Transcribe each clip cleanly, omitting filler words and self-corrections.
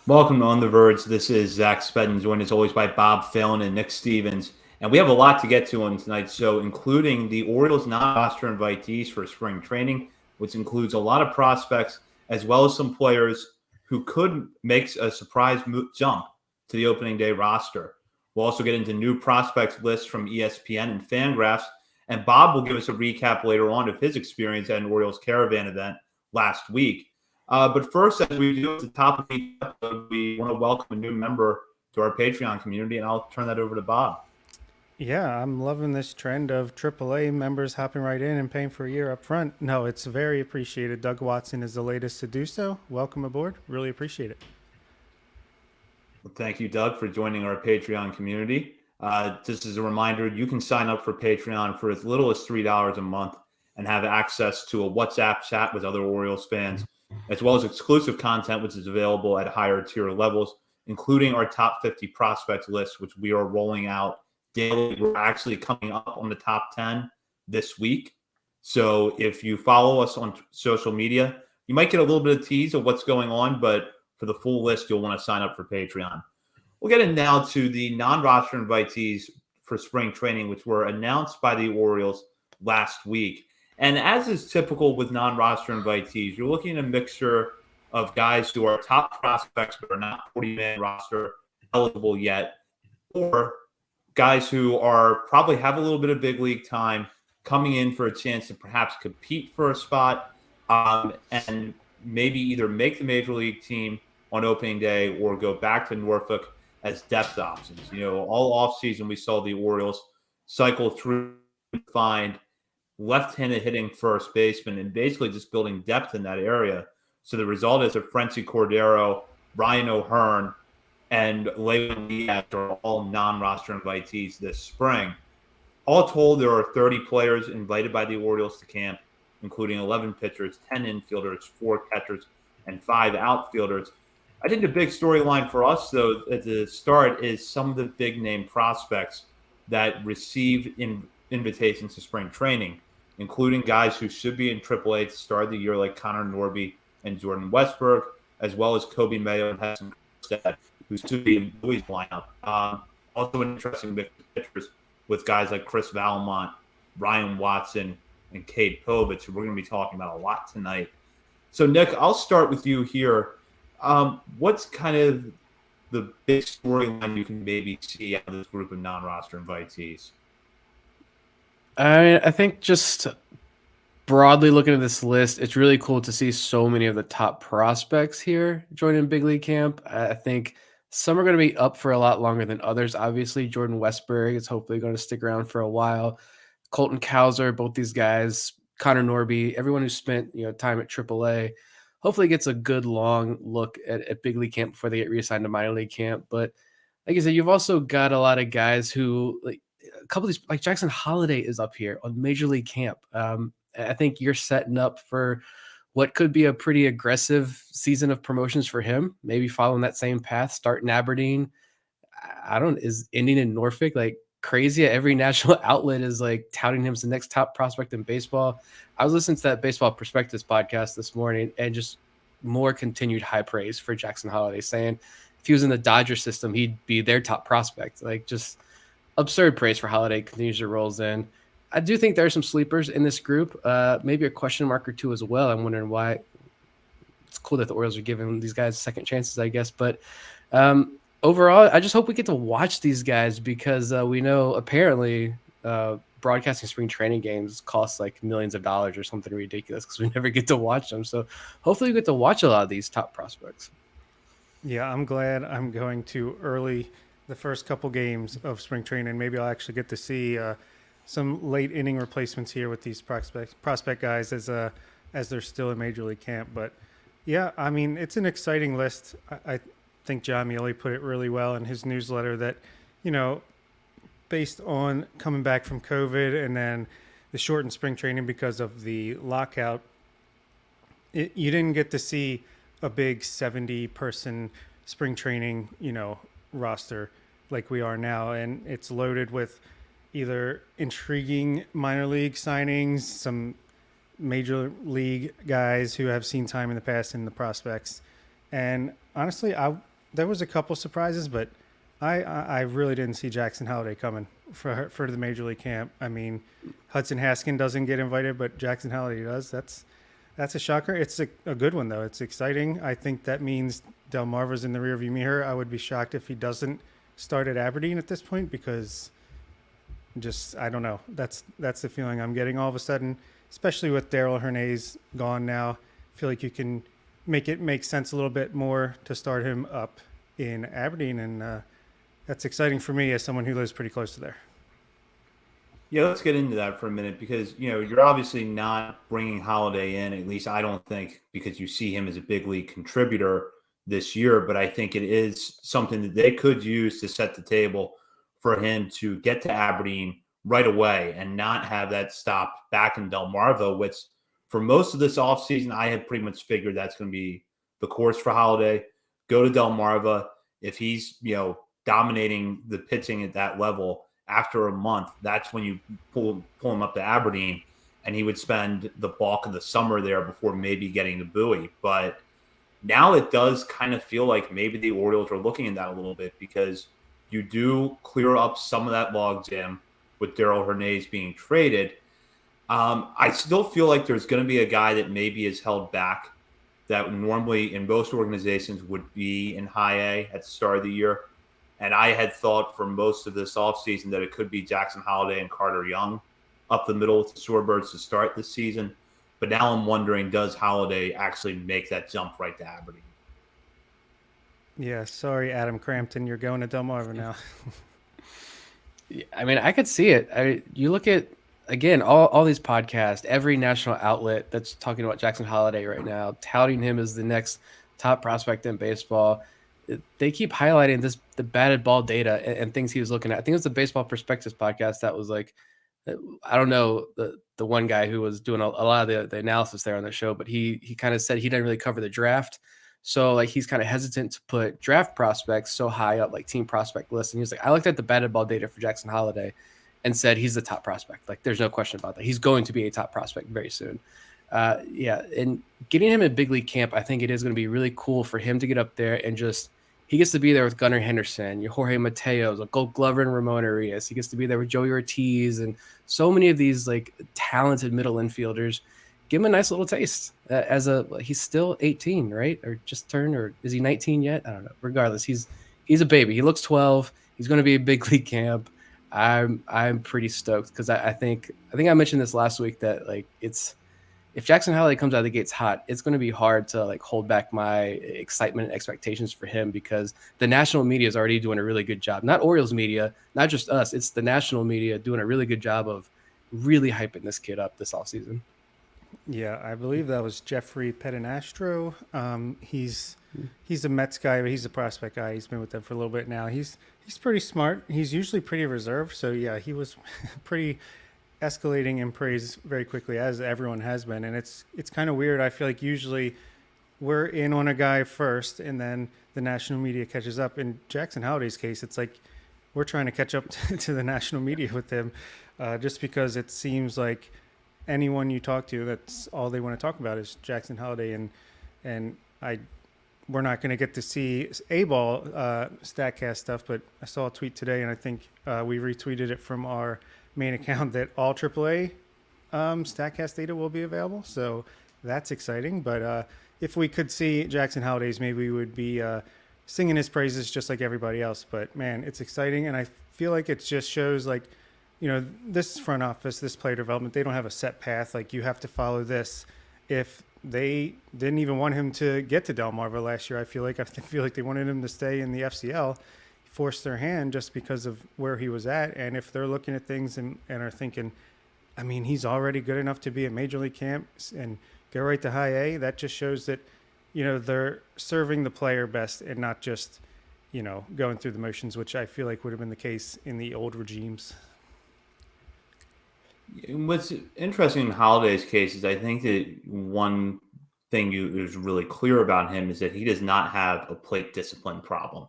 Welcome on the Verge. This is Zach Spedden, joined as always by Bob Phelan and Nick Stevens. And we have a lot to get to on tonight, so including the Orioles non-roster invitees for spring training, which includes a lot of prospects, as well as some players who could make a surprise jump to the opening day roster. We'll also get into new prospects lists from ESPN and Fangraphs, and Bob will give us a recap later on of his experience at an Orioles Caravan event last week. But first, as we do at the top of each episode, we want to welcome a new member to our Patreon community, and I'll turn that over to Bob. Yeah, I'm loving this trend of AAA members hopping right in and paying for a year up front. No, it's very appreciated. Doug Watson is the latest to do so. Welcome aboard. Really appreciate it. Well, thank you, Doug, for joining our Patreon community. Just as a reminder, you can sign up for Patreon for as little as $3 a month and have access to a WhatsApp chat with other Orioles fans, as well as exclusive content, which is available at higher tier levels, including our top 50 prospects list, which we are rolling out daily. We're actually coming up on the top 10 this week. So if you follow us on social media, you might get a little bit of tease of what's going on, but for the full list, you'll want to sign up for Patreon. We'll get in now to the non-roster invitees for spring training, which were announced by the Orioles last week. And as is typical with non-roster invitees, you're looking at a mixture of guys who are top prospects but are not 40-man roster eligible yet, or guys who are probably have a little bit of big league time coming in for a chance to perhaps compete for a spot and maybe either make the major league team on opening day or go back to Norfolk as depth options. All offseason we saw the Orioles cycle through to find left-handed hitting first baseman and basically just building depth in that area. So the result is that Frenzy Cordero, Ryan O'Hearn, and Leyland Diaz are all non-roster invitees this spring. All told, there are 30 players invited by the Orioles to camp, including 11 pitchers, 10 infielders, 4 catchers, and 5 outfielders. I think the big storyline for us, though, at the start is some of the big-name prospects that receive invitations to spring training, including guys who should be in AAA to start the year, like Connor Norby and Jordan Westberg, as well as Kobe Mayo and Heston Kjerstad, who should be in Louis' lineup. Also an interesting mix of pitchers with guys like Chris Valmont, Ryan Watson, and Cade Povich, who we're going to be talking about a lot tonight. So, Nick, I'll start with you here. What's kind of the big storyline you can maybe see out of this group of non-roster invitees? I think just broadly looking at this list, it's really cool to see so many of the top prospects here joining big league camp. I think some are going to be up for a lot longer than others. Obviously, Jordan Westberg is hopefully going to stick around for a while. Colton Cowser, both these guys, Connor Norby, everyone who spent time at AAA, hopefully gets a good long look at big league camp before they get reassigned to minor league camp. But like I said, you've also got a lot of guys who, like a couple of these, like Jackson Holiday is up here on major league camp. I think you're setting up for what could be a pretty aggressive season of promotions for him, maybe following that same path, starting Aberdeen. Is ending in Norfolk like crazy? Every national outlet is like touting him as the next top prospect in baseball. I was listening to that Baseball Perspectives podcast this morning and just more continued high praise for Jackson Holiday, saying if he was in the Dodger system, he'd be their top prospect. Like, just absurd praise for Holiday, continues to rolls in. I do think there are some sleepers in this group, maybe a question mark or two as well. I'm wondering why. It's cool that the Orioles are giving these guys second chances, I guess. But overall, I just hope we get to watch these guys because we know apparently broadcasting spring training games costs like millions of dollars or something ridiculous because we never get to watch them. So hopefully we get to watch a lot of these top prospects. Yeah, I'm glad I'm going to early the first couple games of spring training. Maybe I'll actually get to see some late inning replacements here with these prospect guys as they're still in major league camp. But yeah, I mean, it's an exciting list. I think John Mealy put it really well in his newsletter that, based on coming back from COVID and then the shortened spring training because of the lockout, you didn't get to see a big 70-person spring training, roster like we are now. And it's loaded with either intriguing minor league signings, some major league guys who have seen time in the past in the prospects. And honestly, I there was a couple surprises, but I really didn't see Jackson Holiday coming for the major league camp. I mean, Hudson Haskin doesn't get invited, but Jackson Holiday does. That's a shocker. It's a good one though. It's exciting. I think that means Delmarva's in the rearview mirror. I would be shocked if he doesn't start at Aberdeen at this point, because just I don't know. That's the feeling I'm getting all of a sudden, especially with Daryl Hernandez gone now. I feel like you can make it make sense a little bit more to start him up in Aberdeen, and that's exciting for me as someone who lives pretty close to there. Yeah, let's get into that for a minute, because you're obviously not bringing Holiday in, at least I don't think, because you see him as a big league contributor this year. But I think it is something that they could use to set the table for him to get to Aberdeen right away and not have that stop back in Delmarva, which for most of this offseason, I had pretty much figured that's going to be the course for Holiday. Go to Delmarva. If he's, dominating the pitching at that level after a month, that's when you pull him up to Aberdeen, and he would spend the bulk of the summer there before maybe getting the Bowie. But now it does kind of feel like maybe the Orioles are looking at that a little bit, because you do clear up some of that logjam with Daryl Hernandez being traded. I still feel like there's going to be a guy that maybe is held back that normally in most organizations would be in high A at the start of the year. And I had thought for most of this offseason that it could be Jackson Holiday and Carter Young up the middle with the Shorebirds to start this season. But now I'm wondering, does Holiday actually make that jump right to Aberdeen? Yeah, sorry, Adam Crampton, you're going to Delmarva now. I mean, I could see it. You look at, again, all these podcasts, every national outlet that's talking about Jackson Holiday right now, touting him as the next top prospect in baseball. They keep highlighting the batted ball data and things he was looking at. I think it was the Baseball Perspectives podcast that was like, I don't know the one guy who was doing a lot of the analysis there on the show, but he kind of said he didn't really cover the draft. So like he's kind of hesitant to put draft prospects so high up, like team prospect lists. And he was like, I looked at the batted ball data for Jackson Holiday and said he's the top prospect. Like there's no question about that. He's going to be a top prospect very soon. And getting him in big league camp, I think it is going to be really cool for him to get up there and just he gets to be there with Gunnar Henderson, your Jorge Mateos, like Gold Glover and Ramon Arias. He gets to be there with Joey Ortiz and so many of these like talented middle infielders. Give him a nice little taste he's still 18, right? Or just turned, or is he 19 yet? I don't know. Regardless, he's a baby. He looks 12. He's going to be a big league camp. I'm pretty stoked because I think I mentioned this last week that like if Jackson Holiday comes out of the gates hot, it's going to be hard to like hold back my excitement and expectations for him because the national media is already doing a really good job. Not Orioles media, not just us. It's the national media doing a really good job of really hyping this kid up this offseason. Yeah, I believe that was Jeffrey Pedinastro. He's a Mets guy, but he's a prospect guy. He's been with them for a little bit now. He's pretty smart. He's usually pretty reserved. So yeah, he was pretty escalating in praise very quickly, as everyone has been. And it's kind of weird. I feel like usually we're in on a guy first and then the national media catches up. In Jackson Holiday's case, it's like we're trying to catch up to the national media with him just because it seems like anyone you talk to, that's all they want to talk about is Jackson Holiday. And we're not going to get to see A-ball StatCast stuff, but I saw a tweet today and I think we retweeted it from our main account that all AAA StatCast data will be available. So that's exciting. But if we could see Jackson Holiday's, maybe we would be singing his praises just like everybody else. But man, it's exciting. And I feel like it just shows like, this front office, this player development, they don't have a set path. Like you have to follow this. If they didn't even want him to get to Delmarva last year, I feel like they wanted him to stay in the FCL. Forced their hand just because of where he was at. And if they're looking at things and are thinking, I mean, he's already good enough to be at major league camp and go right to high A, that just shows that, they're serving the player best and not just, going through the motions, which I feel like would have been the case in the old regimes. What's interesting in Holiday's case is I think that one thing is really clear about him is that he does not have a plate discipline problem.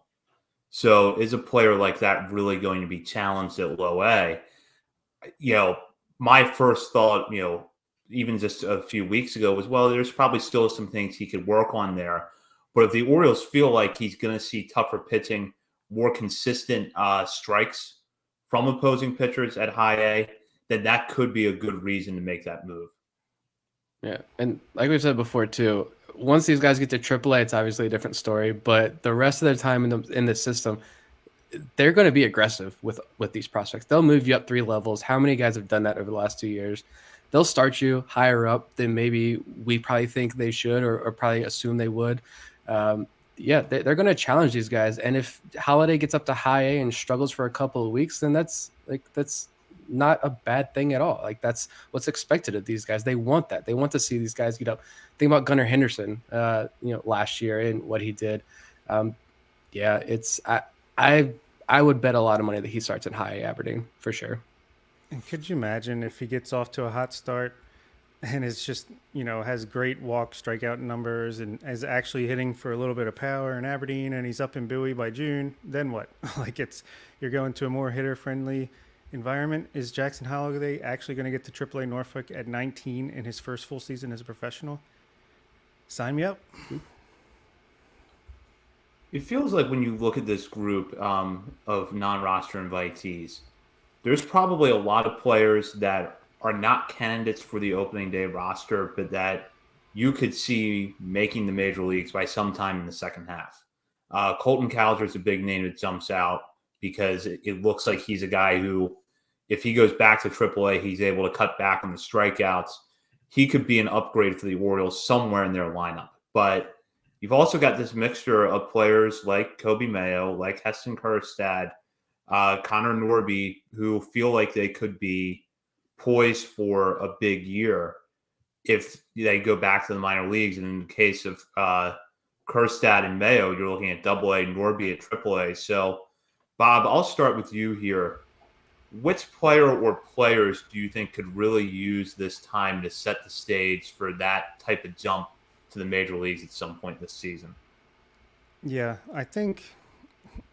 So is a player like that really going to be challenged at low A? My first thought, even just a few weeks ago was, well, there's probably still some things he could work on there. But if the Orioles feel like he's going to see tougher pitching, more consistent strikes from opposing pitchers at high A, then that could be a good reason to make that move. Yeah, and like we've said before too, once these guys get to AAA, it's obviously a different story. But the rest of their time in the system, they're going to be aggressive with these prospects. They'll move you up 3 levels. How many guys have done that over the last 2 years? They'll start you higher up than maybe we probably think they should or probably assume they would. Yeah, they're going to challenge these guys. And if Holiday gets up to high A and struggles for a couple of weeks, then that's not a bad thing at all. Like, that's what's expected of these guys. They want that. They want to see these guys get up. Think about Gunnar Henderson, last year and what he did. Yeah, I would bet a lot of money that he starts in high A Aberdeen for sure. And could you imagine if he gets off to a hot start and is just, has great walk strikeout numbers and is actually hitting for a little bit of power in Aberdeen and he's up in Bowie by June, then what? Like, you're going to a more hitter friendly environment. Is Jackson Holliday actually going to get to AAA Norfolk at 19 in his first full season as a professional? Sign me up. It feels like when you look at this group of non-roster invitees, there's probably a lot of players that are not candidates for the opening day roster, but that you could see making the major leagues by sometime in the second half. Colton Cowser is a big name that jumps out because it looks like he's a guy who, if he goes back to AAA, he's able to cut back on the strikeouts. He could be an upgrade for the Orioles somewhere in their lineup. But you've also got this mixture of players like Kobe Mayo, like Heston Kjerstad, Connor Norby, who feel like they could be poised for a big year if they go back to the minor leagues. And in the case of Kjerstad and Mayo, you're looking at AA, Norby at AAA. So, Bob, I'll start with you here. Which player or players do you think could really use this time to set the stage for that type of jump to the major leagues at some point this season? Yeah, I think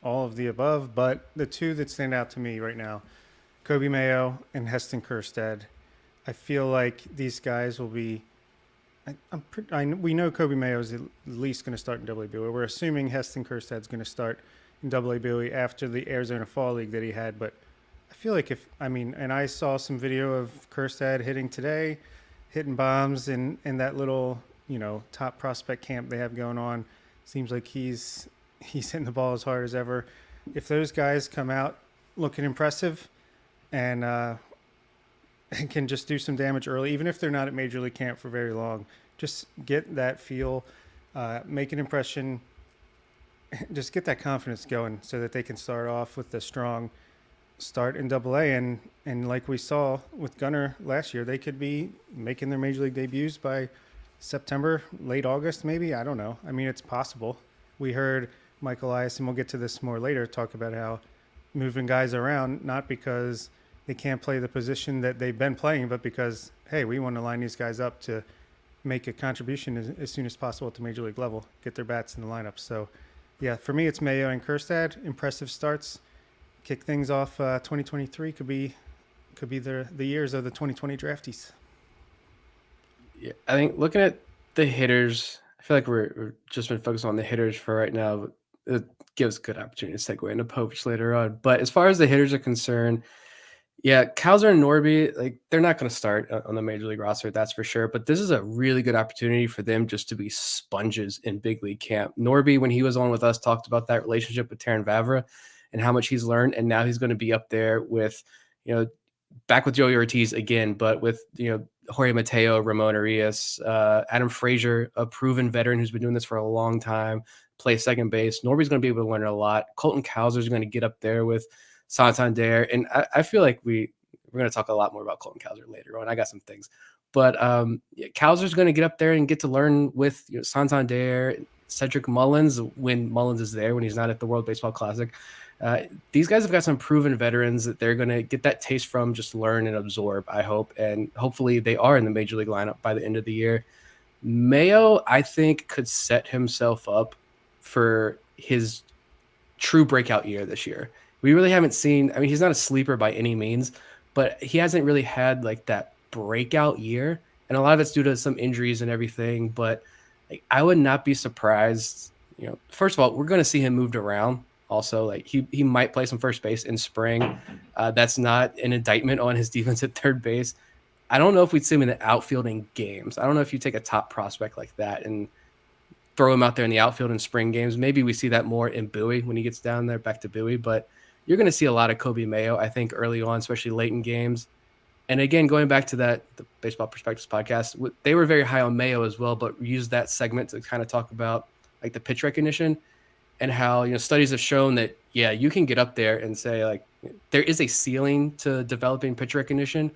all of the above, but the two that stand out to me right now, Kobe Mayo and Heston Kjerstad. I feel like these guys will be. We know Kobe Mayo is at least going to start in AA Bowie. We're assuming Heston Kjerstad is going to start in AA Bowie after the Arizona Fall League that he had. But I feel like and I saw some video of Kjerstad hitting today, hitting bombs in that little top prospect camp they have going on. Seems like he's hitting the ball as hard as ever. If those guys come out looking impressive and can just do some damage early, even if they're not at Major League Camp for very long, just get that feel, make an impression, just get that confidence going so that they can start off with a strong start in AA. And like we saw with Gunnar last year, they could be making their Major League debuts by September, late August, maybe. I don't know. I mean, it's possible. We heard Mike Elias, and we'll get to this more later, talk about how moving guys around, not because they can't play the position that they've been playing, but because, hey, we want to line these guys up to make a contribution as soon as possible at the Major League level, get their bats in the lineup. So, yeah, for me, it's Mayo and Kjerstad. Impressive starts. Kick things off 2023 could be the years of the 2020 draftees. Yeah, I think looking at the hitters, I feel like we're just been focused on the hitters for right now. It gives a good opportunity to segue into Povich later on. But as far as the hitters are concerned, yeah, Cowser and Norby, like, they're not going to start on the Major League roster, that's for sure. But this is a really good opportunity for them just to be sponges in big league camp. Norby, when he was on with us, talked about that relationship with Terran Vavra and how much he's learned. And now he's going to be up there with, back with Joey Ortiz again, but with, Jorge Mateo, Ramon Arias, Adam Frazier, a proven veteran who's been doing this for a long time, play second base. Norby's going to be able to learn a lot. Colton Cowser is going to get up there with Santander. And I feel like we're going to talk a lot more about Colton Cowser later on. I got some things. But Cowser's going to get up there and get to learn with Santander, Cedric Mullins, when Mullins is there, when he's not at the World Baseball Classic. These guys have got some proven veterans that they're going to get that taste from, just learn and absorb, I hope. And hopefully they are in the Major League lineup by the end of the year. Mayo, I think, could set himself up for his true breakout year this year. We really haven't seen, he's not a sleeper by any means, but he hasn't really had like that breakout year. And a lot of it's due to some injuries and everything. But Like, I would not be surprised. First of all, we're going to see him moved around. Also, like he might play some first base in spring. That's not an indictment on his defense at third base. I don't know if we'd see him in the outfield in games. I don't know if you take a top prospect like that and throw him out there in the outfield in spring games. Maybe we see that more in Bowie when he gets down there, back to Bowie. But you're going to see a lot of Kobe Mayo, I think, early on, especially late in games. And again, going back to the Baseball Perspectives podcast, they were very high on Mayo as well, but used that segment to kind of talk about like the pitch recognition and how, studies have shown that, yeah, you can get up there and say like there is a ceiling to developing pitch recognition,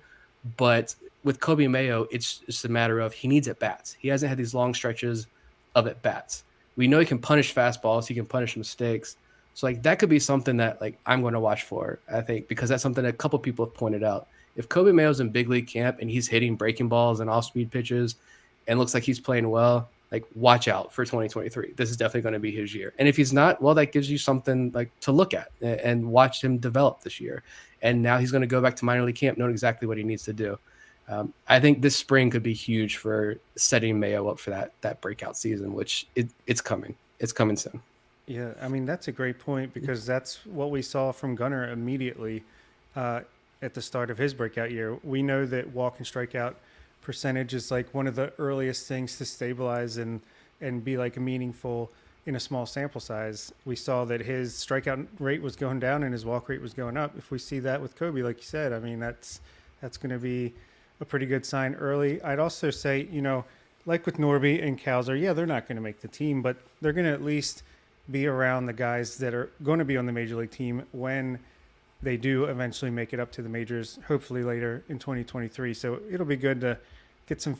but with Kobe Mayo, it's just a matter of he needs at bats. He hasn't had these long stretches of at bats. We know he can punish fastballs, he can punish mistakes. So like that could be something that like I'm going to watch for, I think, because that's something that a couple people have pointed out. If Kobe Mayo's in big league camp and he's hitting breaking balls and off-speed pitches and looks like he's playing well, like watch out for 2023. This is definitely going to be his year. And if he's not, well, that gives you something like to look at and watch him develop this year. And now he's going to go back to minor league camp knowing exactly what he needs to do. I think this spring could be huge for setting Mayo up for that breakout season, which it's coming. It's coming soon. Yeah, I mean, that's a great point because that's what we saw from Gunnar immediately at the start of his breakout year. We know that walk and strikeout percentage is like one of the earliest things to stabilize and be like meaningful in a small sample size. We saw that his strikeout rate was going down and his walk rate was going up. If we see that with Kobe, like you said, I mean, that's going to be a pretty good sign early. I'd also say, like with Norby and Cowser, yeah, they're not going to make the team, but they're going to at least be around the guys that are going to be on the major league team when they do eventually make it up to the majors, hopefully later in 2023. So it'll be good to get some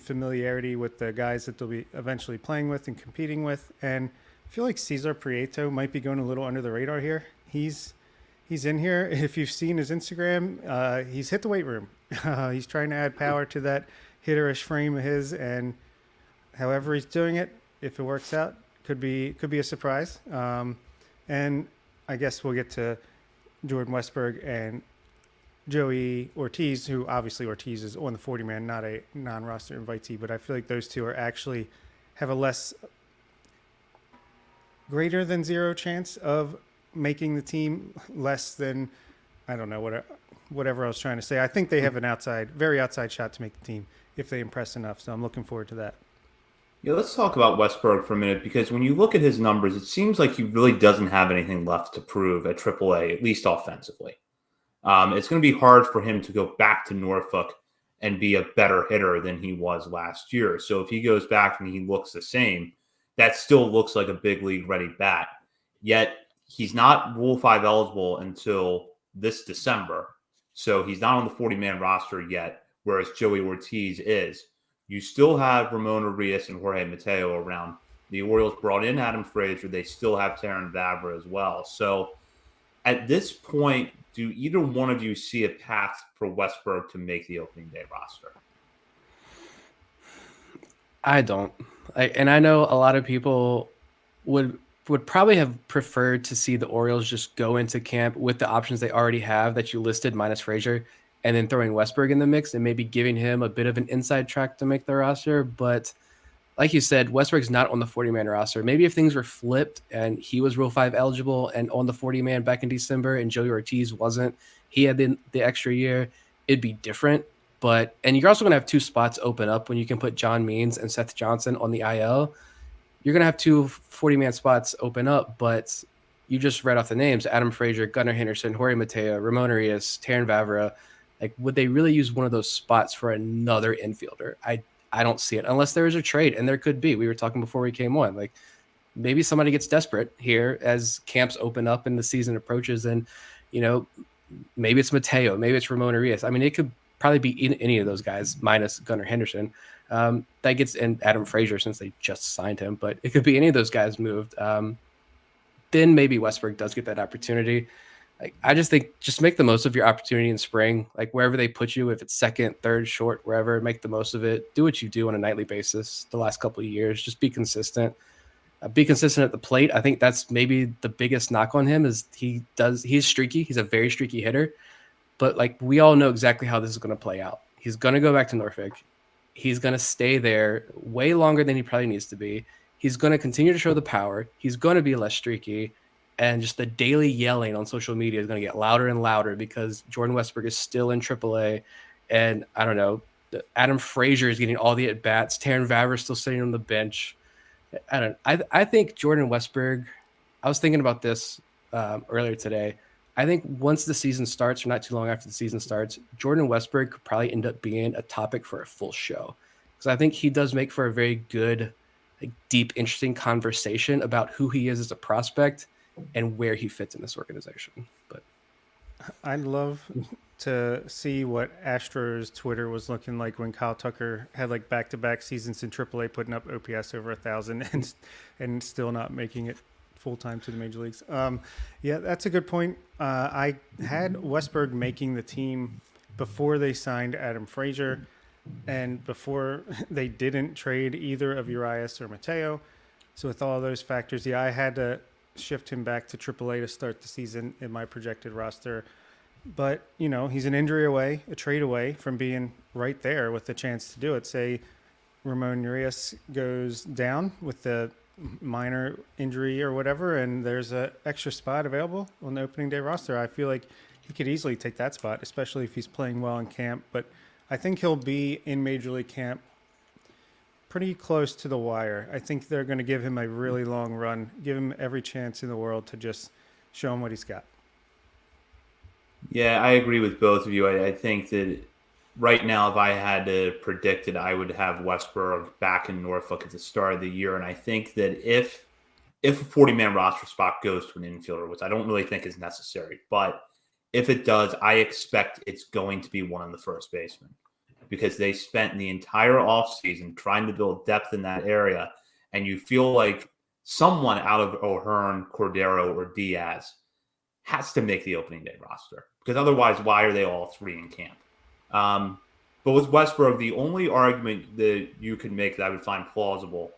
familiarity with the guys that they'll be eventually playing with and competing with. And I feel like Cesar Prieto might be going a little under the radar here. He's in here. If you've seen his Instagram, he's hit the weight room. He's trying to add power to that hitterish frame of his, and however he's doing it, if it works out, could be a surprise. And I guess we'll get to Jordan Westberg and Joey Ortiz, who obviously Ortiz is on the 40-man, not a non-roster invitee, but I feel like those two are actually have a less greater than zero chance of making the team, less than, I don't know, whatever I was trying to say. I think they have an very outside shot to make the team if they impress enough. So I'm looking forward to that. Yeah, let's talk about Westberg for a minute, because when you look at his numbers, it seems like he really doesn't have anything left to prove at AAA, at least offensively. It's going to be hard for him to go back to Norfolk and be a better hitter than he was last year. So if he goes back and he looks the same, that still looks like a big league ready bat. Yet he's not Rule 5 eligible until this December. So he's not on the 40-man roster yet, whereas Joey Ortiz is. You still have Ramon Urias and Jorge Mateo around. The Orioles brought in Adam Frazier. They still have Terran Vavra as well. So at this point, do either one of you see a path for Westberg to make the opening day roster? I don't. And I know a lot of people would probably have preferred to see the Orioles just go into camp with the options they already have that you listed minus Frazier, and then throwing Westberg in the mix and maybe giving him a bit of an inside track to make the roster. But like you said, Westberg's not on the 40-man roster. Maybe if things were flipped and he was Rule 5 eligible and on the 40-man back in December and Joey Ortiz wasn't, he had the extra year, it'd be different. And you're also going to have two spots open up when you can put John Means and Seth Johnson on the IL. You're going to have two 40-man spots open up, but you just read off the names: Adam Frazier, Gunnar Henderson, Jorge Mateo, Ramon Urias, Terran Vavra. Like, would they really use one of those spots for another infielder? I don't see it unless there is a trade, and there could be. We were talking before we came on. Like, maybe somebody gets desperate here as camps open up and the season approaches, and maybe it's Mateo, maybe it's Ramon Urias. I mean, it could probably be any of those guys minus Gunnar Henderson. That gets in Adam Frazier since they just signed him, but it could be any of those guys moved. Then maybe Westberg does get that opportunity. Like, I just think just make the most of your opportunity in spring, like wherever they put you, if it's second, third, short, wherever, make the most of it. Do what you do on a nightly basis the last couple of years. Just be consistent. Be consistent at the plate. I think that's maybe the biggest knock on him is he's streaky. He's a very streaky hitter, but like we all know exactly how this is going to play out. He's going to go back to Norfolk. He's going to stay there way longer than he probably needs to be. He's going to continue to show the power. He's going to be less streaky. And just the daily yelling on social media is going to get louder and louder because Jordan Westbrook is still in AAA. And I don't know, Adam Frazier is getting all the at-bats. Taryn Vaver is still sitting on the bench. I think Jordan Westbrook, I was thinking about this earlier today. I think once the season starts, or not too long after the season starts, Jordan Westbrook could probably end up being a topic for a full show. Because I think he does make for a very good, deep, interesting conversation about who he is as a prospect and where he fits in this organization. But I'd love to see what Astros Twitter was looking like when Kyle Tucker had like back-to-back seasons in AAA, putting up OPS over 1,000 and still not making it full-time to the major leagues. Yeah, that's a good point. I had Westberg making the team before they signed Adam Frazier and before they didn't trade either of Urias or Mateo. So with all those factors, yeah, I had to shift him back to AAA to start the season in my projected roster. But, you know, he's an injury away, a trade away from being right there with the chance to do it. Say Ramon Urias goes down with the minor injury or whatever, and there's an extra spot available on the opening day roster. I feel like he could easily take that spot, especially if he's playing well in camp. But I think he'll be in Major League camp pretty close to the wire. I think they're going to give him a really long run, give him every chance in the world to just show him what he's got. Yeah, I agree with both of you. I think that right now, if I had to predict it, I would have Westberg back in Norfolk at the start of the year. And I think that if a 40-man roster spot goes to an infielder, which I don't really think is necessary, but if it does, I expect it's going to be one of the first basemen because they spent the entire offseason trying to build depth in that area. And you feel like someone out of O'Hearn, Cordero, or Diaz has to make the opening day roster because otherwise, why are they all three in camp? But with Westbrook, the only argument that you can make that I would find plausible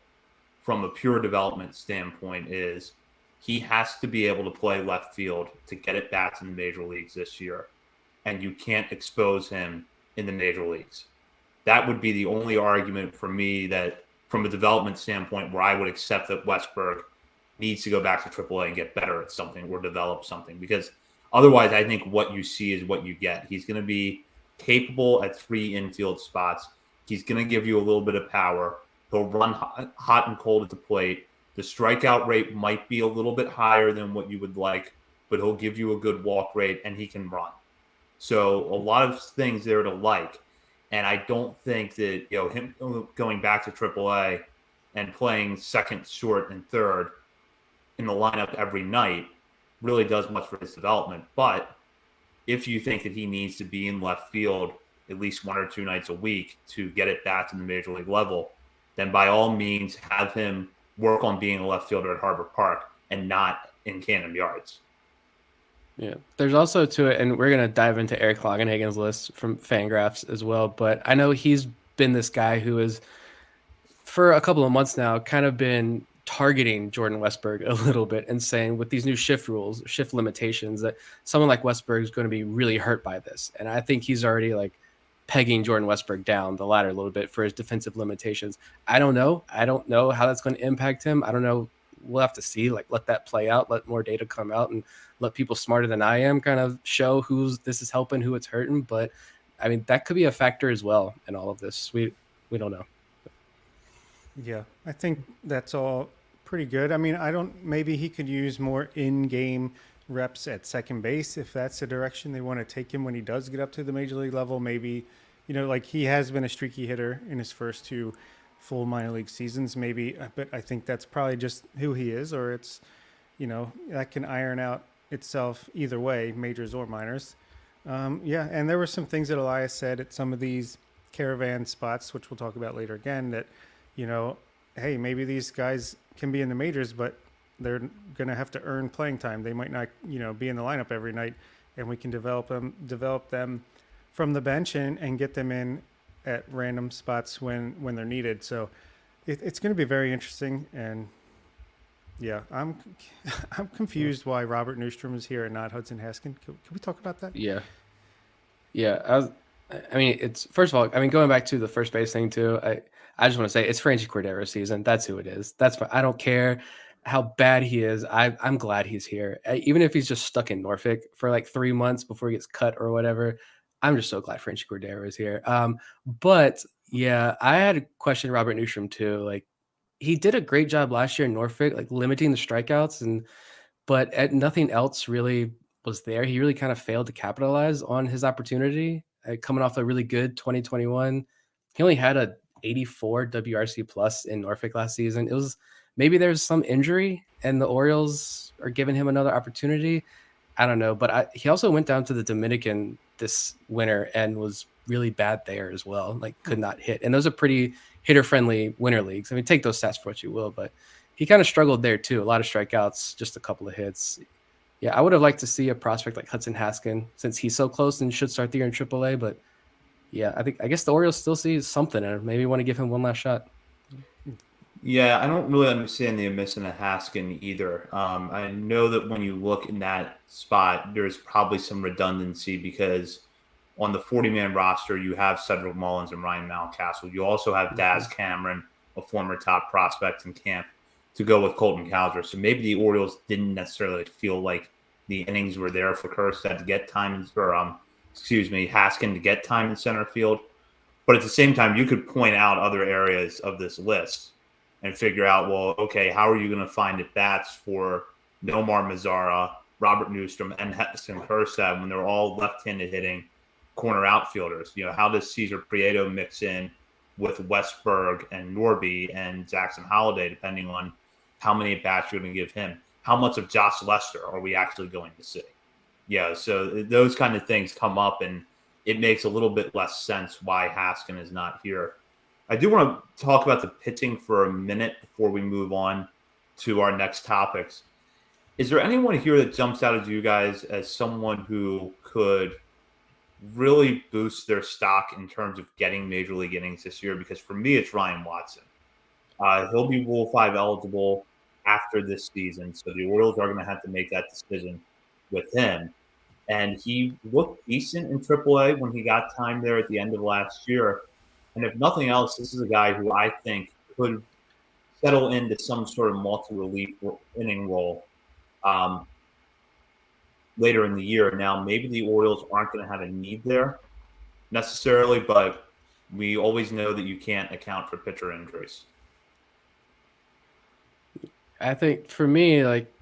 from a pure development standpoint is he has to be able to play left field to get at bats in the major leagues this year, and you can't expose him in the major leagues. That would be the only argument for me that from a development standpoint where I would accept that Westbrook needs to go back to AAA and get better at something or develop something, because otherwise I think what you see is what you get. He's going to be capable at three infield spots. He's going to give you a little bit of power. He'll run hot and cold at the plate. The strikeout rate might be a little bit higher than what you would like, but he'll give you a good walk rate and he can run. So a lot of things there to like. And I don't think that, you know, him going back to AAA and playing second, short, and third in the lineup every night really does much for his development. But if you think that he needs to be in left field at least one or two nights a week to get it back to the major league level, then by all means have him work on being a left fielder at Harbor Park and not in Camden Yards. Yeah, there's also to it, and we're going to dive into Eric Longenhagen's list from Fangraphs as well, but I know he's been this guy who is, for a couple of months now, kind of been targeting Jordan Westberg a little bit and saying with these new shift rules, shift limitations, that someone like Westberg is going to be really hurt by this. And I think he's already like pegging Jordan Westberg down the ladder a little bit for his defensive limitations. I don't know how that's going to impact him. I don't know. We'll have to see, like, let that play out, let more data come out and let people smarter than I am kind of show who's this is helping, who it's hurting. But I mean, that could be a factor as well in all of this. We don't know. Yeah, I think that's all pretty good. I mean, maybe he could use more in-game reps at second base if that's the direction they want to take him when he does get up to the major league level. Maybe, you know, like he has been a streaky hitter in his first two full minor league seasons, maybe, but I think that's probably just who he is, or it's, you know, that can iron out itself either way, majors or minors. Yeah, and there were some things that Elias said at some of these caravan spots, which we'll talk about later again, that, you know, hey, maybe these guys can be in the majors, but they're going to have to earn playing time. They might not, you know, be in the lineup every night, and we can develop them from the bench and get them in at random spots when they're needed. So it's going to be very interesting. And yeah, I'm confused why Robert Newstrom is here and not Hudson Haskin. Can we talk about that? Yeah. I mean, it's first of all, I mean, going back to the first base thing too. I just want to say it's Franchi Cordero's season. That's who it is. I don't care how bad he is. I'm glad he's here, even if he's just stuck in Norfolk for like 3 months before he gets cut or whatever. I'm just so glad Franchi Cordero is here. But yeah, I had a question Robert Newstrom too. Like he did a great job last year in Norfolk, like limiting the strikeouts but nothing else really was there. He really kind of failed to capitalize on his opportunity. Coming off a really good 2021, he only had a 84 WRC plus in Norfolk last season. It was maybe there's some injury, and the Orioles are giving him another opportunity. I don't know, but he also went down to the Dominican this winter and was really bad there as well. Like could not hit, and those are pretty hitter friendly winter leagues. I mean, take those stats for what you will, but he kind of struggled there too. A lot of strikeouts, just a couple of hits. Yeah, I would have liked to see a prospect like Hudson Haskin since he's so close and should start the year in AAA. But yeah, I guess the Orioles still see something and maybe want to give him one last shot. Yeah, I don't really understand the missing a Haskin either. I know that when you look in that spot, there's probably some redundancy because on the 40-man roster, you have Cedric Mullins and Ryan Mountcastle. You also have Daz Cameron, a former top prospect in camp, to go with Colton Cowser. So maybe the Orioles didn't necessarily feel like the innings were there for Kjerstad to get time, or Haskin to get time in center field. But at the same time, you could point out other areas of this list and figure out, well, okay, how are you going to find at bats for Nomar Mazara, Robert Newstrom, and Heston Kjerstad when they're all left-handed hitting corner outfielders? You know, how does Cesar Prieto mix in with Westberg and Norby and Jackson Holliday, depending on how many at-bats you're going to give him? How much of Josh Lester are we actually going to see? Yeah, so those kind of things come up, and it makes a little bit less sense why Haskin is not here. I do want to talk about the pitching for a minute before we move on to our next topics. Is there anyone here that jumps out at you guys as someone who could really boost their stock in terms of getting major league innings this year? Because for me, it's Ryan Watson. He'll be Rule 5 eligible after this season, so the Orioles are going to have to make that decision with him. And he looked decent in AAA when he got time there at the end of last year. And if nothing else, this is a guy who I think could settle into some sort of multi-relief inning role later in the year. Now, maybe the Orioles aren't going to have a need there necessarily, but we always know that you can't account for pitcher injuries. I think for me, like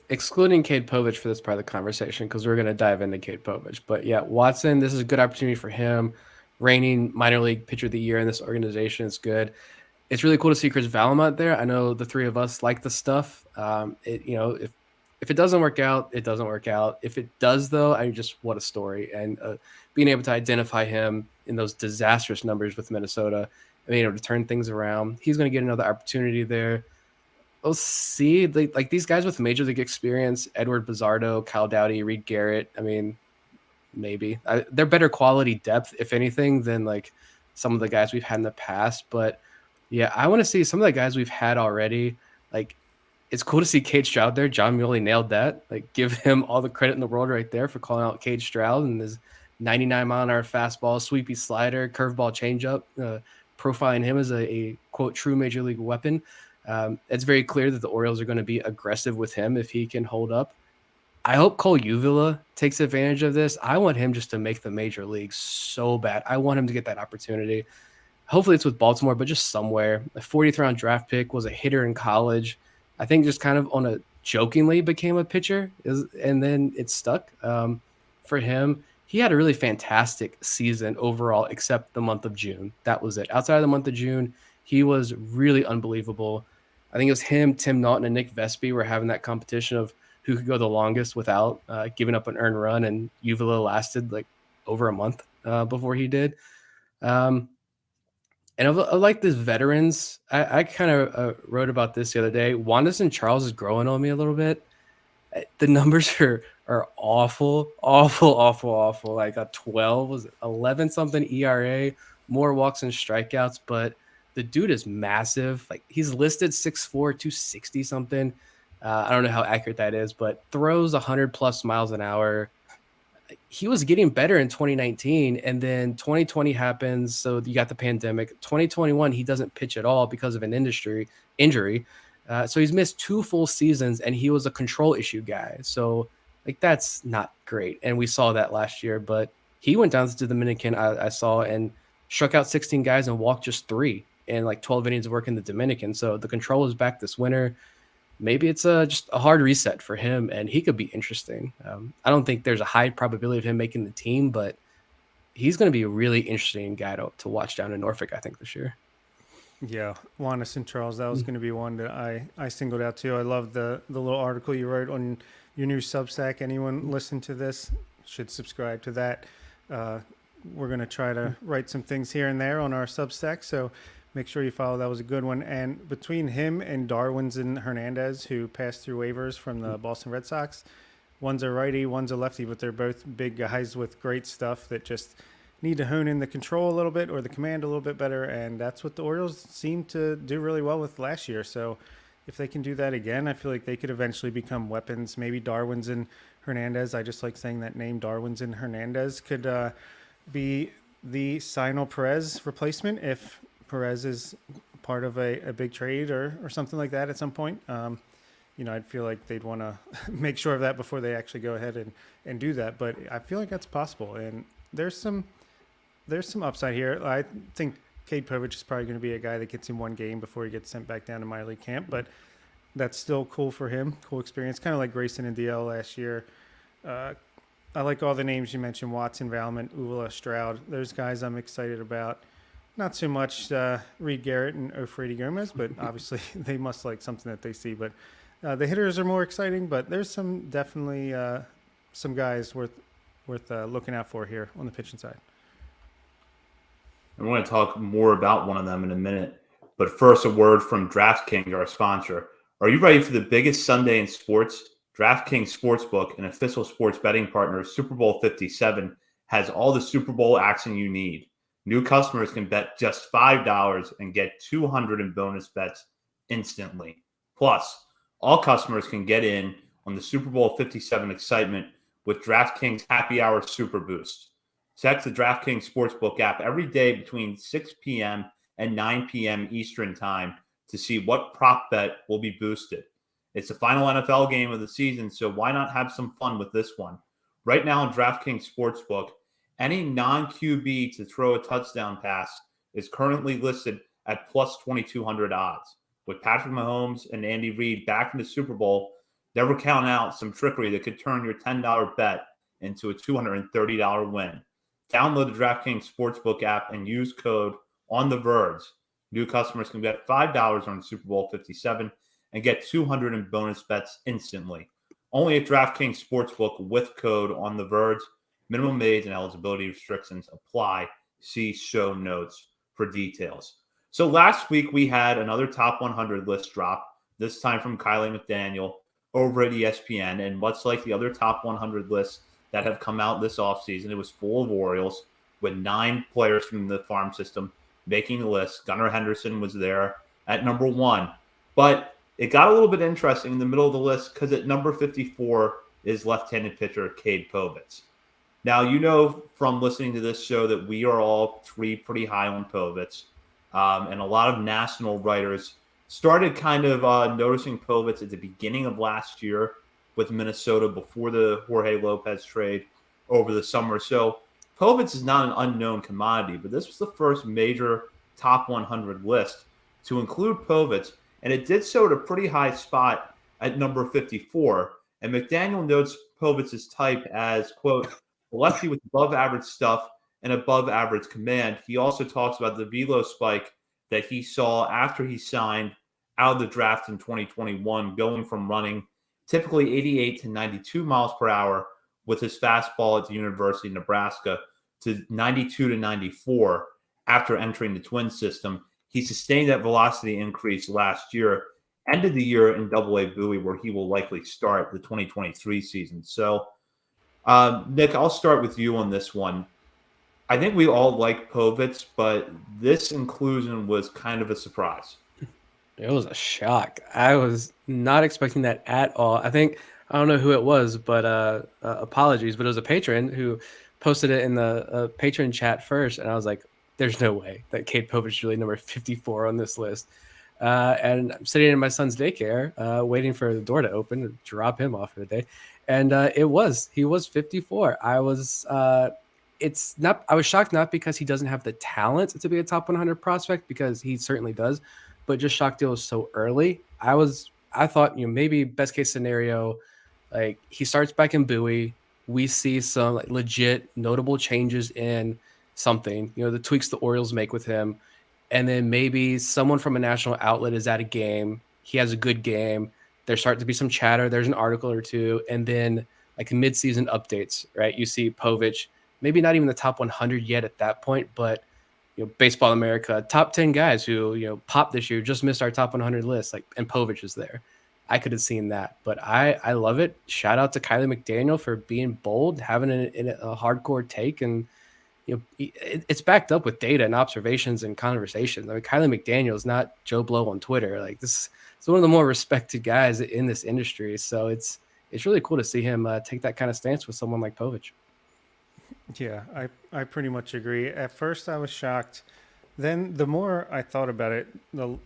excluding Cade Povich for this part of the conversation, because we're going to dive into Cade Povich. But yeah, Watson, this is a good opportunity for him. Reigning minor league pitcher of the year in this organization is good. It's really cool to see Chris Vallimont there. I know the three of us like the stuff. If it doesn't work out, it doesn't work out. If it does, though, what a story. And being able to identify him in those disastrous numbers with Minnesota and being able to turn things around, he's going to get another opportunity there. We'll see. Like these guys with major league experience, Edward Bizardo, Kyle Dowdy, Reed Garrett. I mean, maybe they're better quality depth, if anything, than like some of the guys we've had in the past. But yeah, I want to see some of the guys we've had already. Like, it's cool to see Cade Stroud there. John Muley nailed that. Like, give him all the credit in the world right there for calling out Cade Stroud and his 99-mile-an-hour fastball, sweepy slider, curveball, changeup, profiling him as a quote true major league weapon. It's very clear that the Orioles are going to be aggressive with him if he can hold up. I hope Cole Uvula takes advantage of this. I want him just to make the major leagues so bad. I want him to get that opportunity. Hopefully it's with Baltimore, but just somewhere. A 40th round draft pick, was a hitter in college. I think just kind of on a jokingly became a pitcher, and then it stuck for him. He had a really fantastic season overall, except the month of June. That was it. Outside of the month of June, he was really unbelievable. I think it was him, Tim Naughton, and Nick Vespi were having that competition of who could go the longest without giving up an earned run, and Uvula lasted like over a month before he did. And I like these veterans. I kind of wrote about this the other day. Wanderson Charles is growing on me a little bit. The numbers are awful. Like a 12, was it 11 something ERA, more walks and strikeouts, but the dude is massive. Like he's listed 6'4", 260 something. I don't know how accurate that is, but throws 100 plus miles an hour. he was getting better in 2019, and then 2020 happens. So you got the pandemic. 2021, he doesn't pitch at all because of an injury. So he's missed 2 full seasons, and he was a control issue guy. So like that's not great, and we saw that last year. But he went down to the Dominican, I saw, and struck out 16 guys and walked just 3 in like 12 innings of work in the Dominican. So the control is back this winter. Maybe it's just a hard reset for him, and he could be interesting. I don't think there's a high probability of him making the team, but he's going to be a really interesting guy to watch down in Norfolk, I think, this year. Yeah, Juan St. Charles, that was going to be one that I singled out too. I love the little article you wrote on your new Substack. Anyone listen to this should subscribe to that. We're going to try to write some things here and there on our Substack, so make sure you follow. That was a good one. And between him and Darwinzon Hernandez, who passed through waivers from the Boston Red Sox, one's a righty, one's a lefty, but they're both big guys with great stuff that just need to hone in the control a little bit or the command a little bit better. And that's what the Orioles seemed to do really well with last year. So if they can do that again, I feel like they could eventually become weapons. Maybe Darwinzon Hernandez, I just like saying that name, Darwinzon Hernandez, could be the Sionel Perez replacement if Perez is part of a big trade or something like that at some point. I'd feel like they'd want to make sure of that before they actually go ahead and do that. But I feel like that's possible. And there's some upside here. I think Cade Povich is probably going to be a guy that gets in one game before he gets sent back down to minor league camp. But that's still cool for him. Cool experience. Kind of like Grayson and DL last year. I like all the names you mentioned: Watson, Valmont, Uvula, Stroud. Those guys I'm excited about. Not so much Reed Garrett and Ofrady Gomez, but obviously they must like something that they see. But the hitters are more exciting, but there's definitely some guys worth looking out for here on the pitching side. And we're going to talk more about one of them in a minute. But first, a word from DraftKings, our sponsor. Are you ready for the biggest Sunday in sports? DraftKings Sportsbook, an official sports betting partner of Super Bowl 57, has all the Super Bowl action you need. New customers can bet just $5 and get $200 in bonus bets instantly. Plus, all customers can get in on the Super Bowl 57 excitement with DraftKings Happy Hour Super Boost. Check the DraftKings Sportsbook app every day between 6 p.m. and 9 p.m. Eastern Time to see what prop bet will be boosted. It's the final NFL game of the season, so why not have some fun with this one? Right now on DraftKings Sportsbook, any non-QB to throw a touchdown pass is currently listed at plus 2,200 odds. With Patrick Mahomes and Andy Reid back in the Super Bowl, never count out some trickery that could turn your $10 bet into a $230 win. Download the DraftKings Sportsbook app and use code on the Verge. New customers can bet $5 on Super Bowl 57 and get $200 in bonus bets instantly. Only at DraftKings Sportsbook with code on the Verge. Minimum age and eligibility restrictions apply. See show notes for details. So last week we had another top 100 list drop, this time from Kylie McDaniel over at ESPN. And much like the other top 100 lists that have come out this offseason, it was full of Orioles with 9 players from the farm system making the list. Gunnar Henderson was there at number 1. But it got a little bit interesting in the middle of the list because at number 54 is left-handed pitcher Cade Povich. Now, you know from listening to this show that we are all 3 pretty high on Povich. And a lot of national writers started kind of noticing Povich at the beginning of last year with Minnesota before the Jorge Lopez trade over the summer. So Povich is not an unknown commodity, but this was the first major top 100 list to include Povich, and it did so at a pretty high spot at number 54. And McDaniel notes Povich's type as, quote, a lefty with above average stuff and above average command. He also talks about the velo spike that he saw after he signed out of the draft in 2021, going from running typically 88 to 92 miles per hour with his fastball at the University of Nebraska to 92 to 94 after entering the Twins system. He sustained that velocity increase last year, ended the year in Double-A Bowie, where he will likely start the 2023 season. So, Nick, I'll start with you on this one. I think we all like Povich, but this inclusion was kind of a surprise. It was a shock. I was not expecting that at all. I think I don't know who it was, but apologies, but it was a patron who posted it in the patron chat first, and I was like, "There's no way that Cade Povich is really number 54 on this list." And I'm sitting in my son's daycare, waiting for the door to open to drop him off for the day, and he was 54. I was shocked not because he doesn't have the talent to be a top 100 prospect, because he certainly does, but just shocked it was so early. I thought, maybe best case scenario, like he starts back in Bowie, we see some like legit notable changes in something, the tweaks the Orioles make with him, and then maybe someone from a national outlet is at a game, he has a good game, there's starting to be some chatter, there's an article or two, and then like mid-season updates, right? You see Povich, maybe not even the top 100 yet at that point, but Baseball America, top 10 guys who, popped this year, just missed our top 100 list, like, and Povich is there. I could have seen that, but I love it. Shout out to Kylie McDaniel for being bold, having a hardcore take, and it's backed up with data and observations and conversations. I mean, Kylie McDaniel is not Joe Blow on Twitter. Like, this is one of the more respected guys in this industry. So it's really cool to see him take that kind of stance with someone like Povich. Yeah, I pretty much agree. At first, I was shocked. Then, the more I thought about it,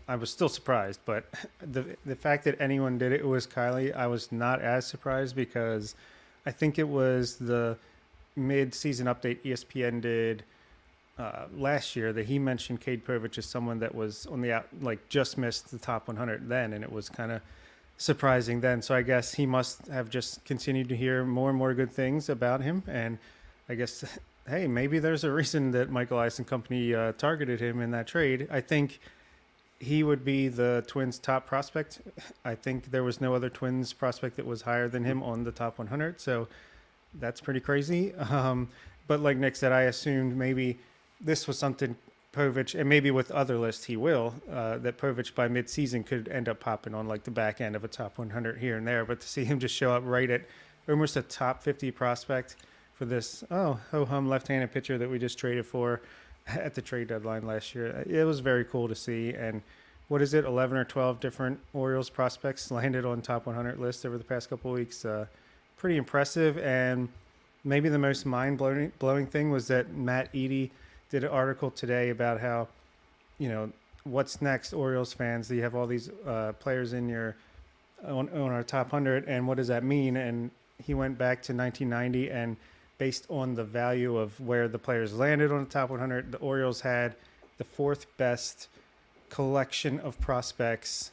I was still surprised. But the fact that anyone did it was Kylie, I was not as surprised, because I think it was the mid-season update ESPN did last year that he mentioned Cade Povich as someone that was on the out, like just missed the top 100 then, and it was kind of surprising then. So I guess he must have just continued to hear more and more good things about him, and I guess, hey, maybe there's a reason that Michael Ice and company targeted him in that trade. I think he would be the Twins' top prospect. I think there was no other Twins prospect that was higher than him on the top 100. So that's pretty crazy. But like Nick said, I assumed maybe this was something Povich, and maybe with other lists he will, that Povich by midseason could end up popping on like the back end of a top 100 here and there. But to see him just show up right at almost a top 50 prospect for this ho-hum left-handed pitcher that we just traded for at the trade deadline last year, it was very cool to see. And what is it, 11 or 12 different Orioles prospects landed on top 100 lists over the past couple of weeks. Pretty impressive. And maybe the most mind-blowing thing was that Matt Eady did an article today about how, what's next, Orioles fans? You have all these players in your on our top 100, and what does that mean? And he went back to 1990, and based on the value of where the players landed on the top 100, the Orioles had the fourth best collection of prospects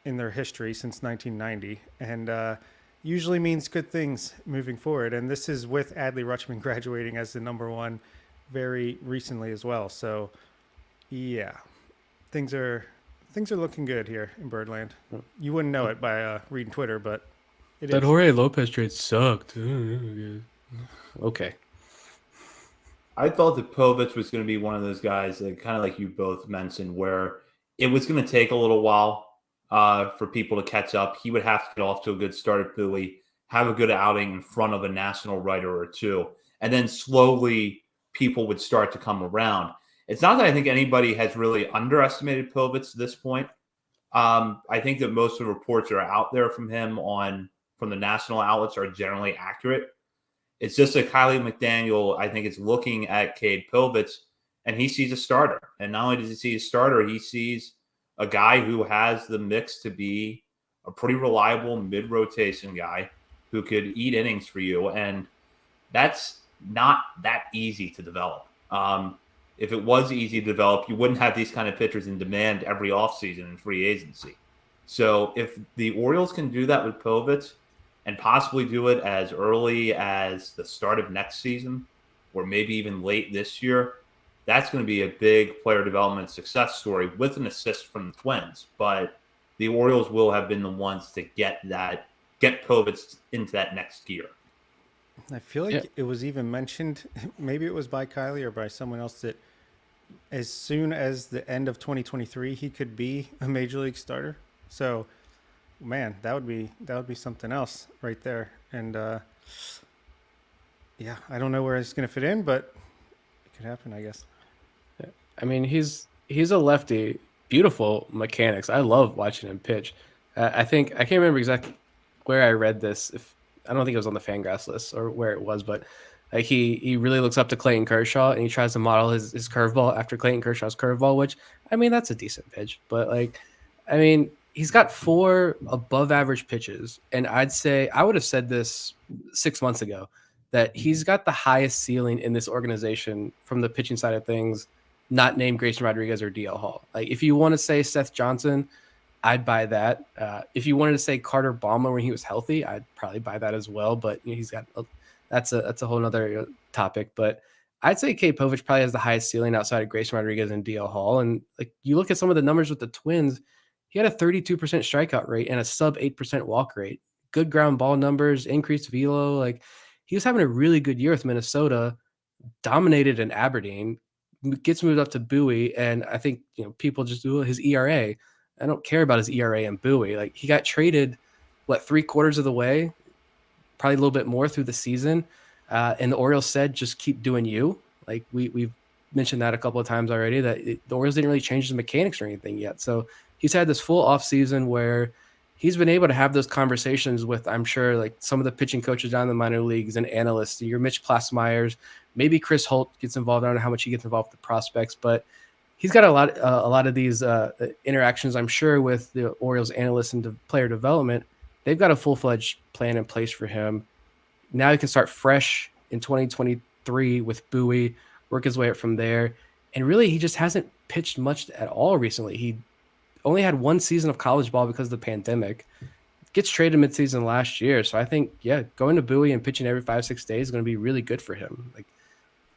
in their history since 1990. And usually means good things moving forward. And this is with Adley Rutschman graduating as the number one very recently as well. So, yeah, things are looking good here in Birdland. You wouldn't know it by reading Twitter, but that Jorge Lopez trade sucked. Okay. I thought that Povich was going to be one of those guys that, kind of like you both mentioned, where it was going to take a little while for people to catch up. He would have to get off to a good start at Bowie, have a good outing in front of a national writer or two, and then slowly people would start to come around. It's not that I think anybody has really underestimated Povich to this point. I think that most of the reports that are out there from him from the national outlets are generally accurate. It's just that Kylie McDaniel, I think, is looking at Cade Povich, and he sees a starter. And not only does he see a starter, he sees a guy who has the mix to be a pretty reliable mid-rotation guy who could eat innings for you. And that's not that easy to develop. If it was easy to develop, you wouldn't have these kind of pitchers in demand every offseason in free agency. So if the Orioles can do that with Povich, and possibly do it as early as the start of next season, or maybe even late this year, that's going to be a big player development success story with an assist from the Twins. But the Orioles will have been the ones to get Povich into that next gear. I feel like it was even mentioned, maybe it was by Kylie or by someone else, that as soon as the end of 2023, he could be a major league starter. So, man, that would be something else right there. And yeah, I don't know where it's going to fit in, but it could happen, I guess. I mean, he's a lefty, beautiful mechanics. I love watching him pitch. I can't remember exactly where I read this. I don't think it was on the Fangraphs list or where it was, but like he really looks up to Clayton Kershaw and he tries to model his curveball after Clayton Kershaw's curveball, which I mean that's a decent pitch, but like I mean he's got 4 above average pitches, and I'd say I would have said this 6 months ago that he's got the highest ceiling in this organization from the pitching side of things, not named Grayson Rodriguez or DL Hall. Like if you want to say Seth Johnson, I'd buy that. If you wanted to say Carter Baumler when he was healthy, I'd probably buy that as well. But you know, he's got that's a whole nother topic. But I'd say Kate Povich probably has the highest ceiling outside of Grayson Rodriguez and DL Hall. And like you look at some of the numbers with the Twins, he had a 32% strikeout rate and a sub 8% walk rate. Good ground ball numbers, increased velo. Like he was having a really good year with Minnesota, dominated in Aberdeen, gets moved up to Bowie, and I think people just do his ERA. I don't care about his ERA and Bowie. Like he got traded, 3/4 of the way, probably a little bit more through the season, and the Orioles said just keep doing you. Like we've mentioned that a couple of times already. That the Orioles didn't really change the mechanics or anything yet. So he's had this full off season where he's been able to have those conversations with, I'm sure, like some of the pitching coaches down in the minor leagues and analysts, your Mitch Plasmeyers, maybe Chris Holt gets involved. I don't know how much he gets involved with the prospects, but he's got a lot of these interactions, I'm sure, with the Orioles analysts and player development. They've got a full-fledged plan in place for him. Now he can start fresh in 2023 with Bowie, work his way up from there. And really, he just hasn't pitched much at all recently. He only had 1 season of college ball because of the pandemic. Gets traded midseason last year. So I think, going to Bowie and pitching every 5-6 days is going to be really good for him.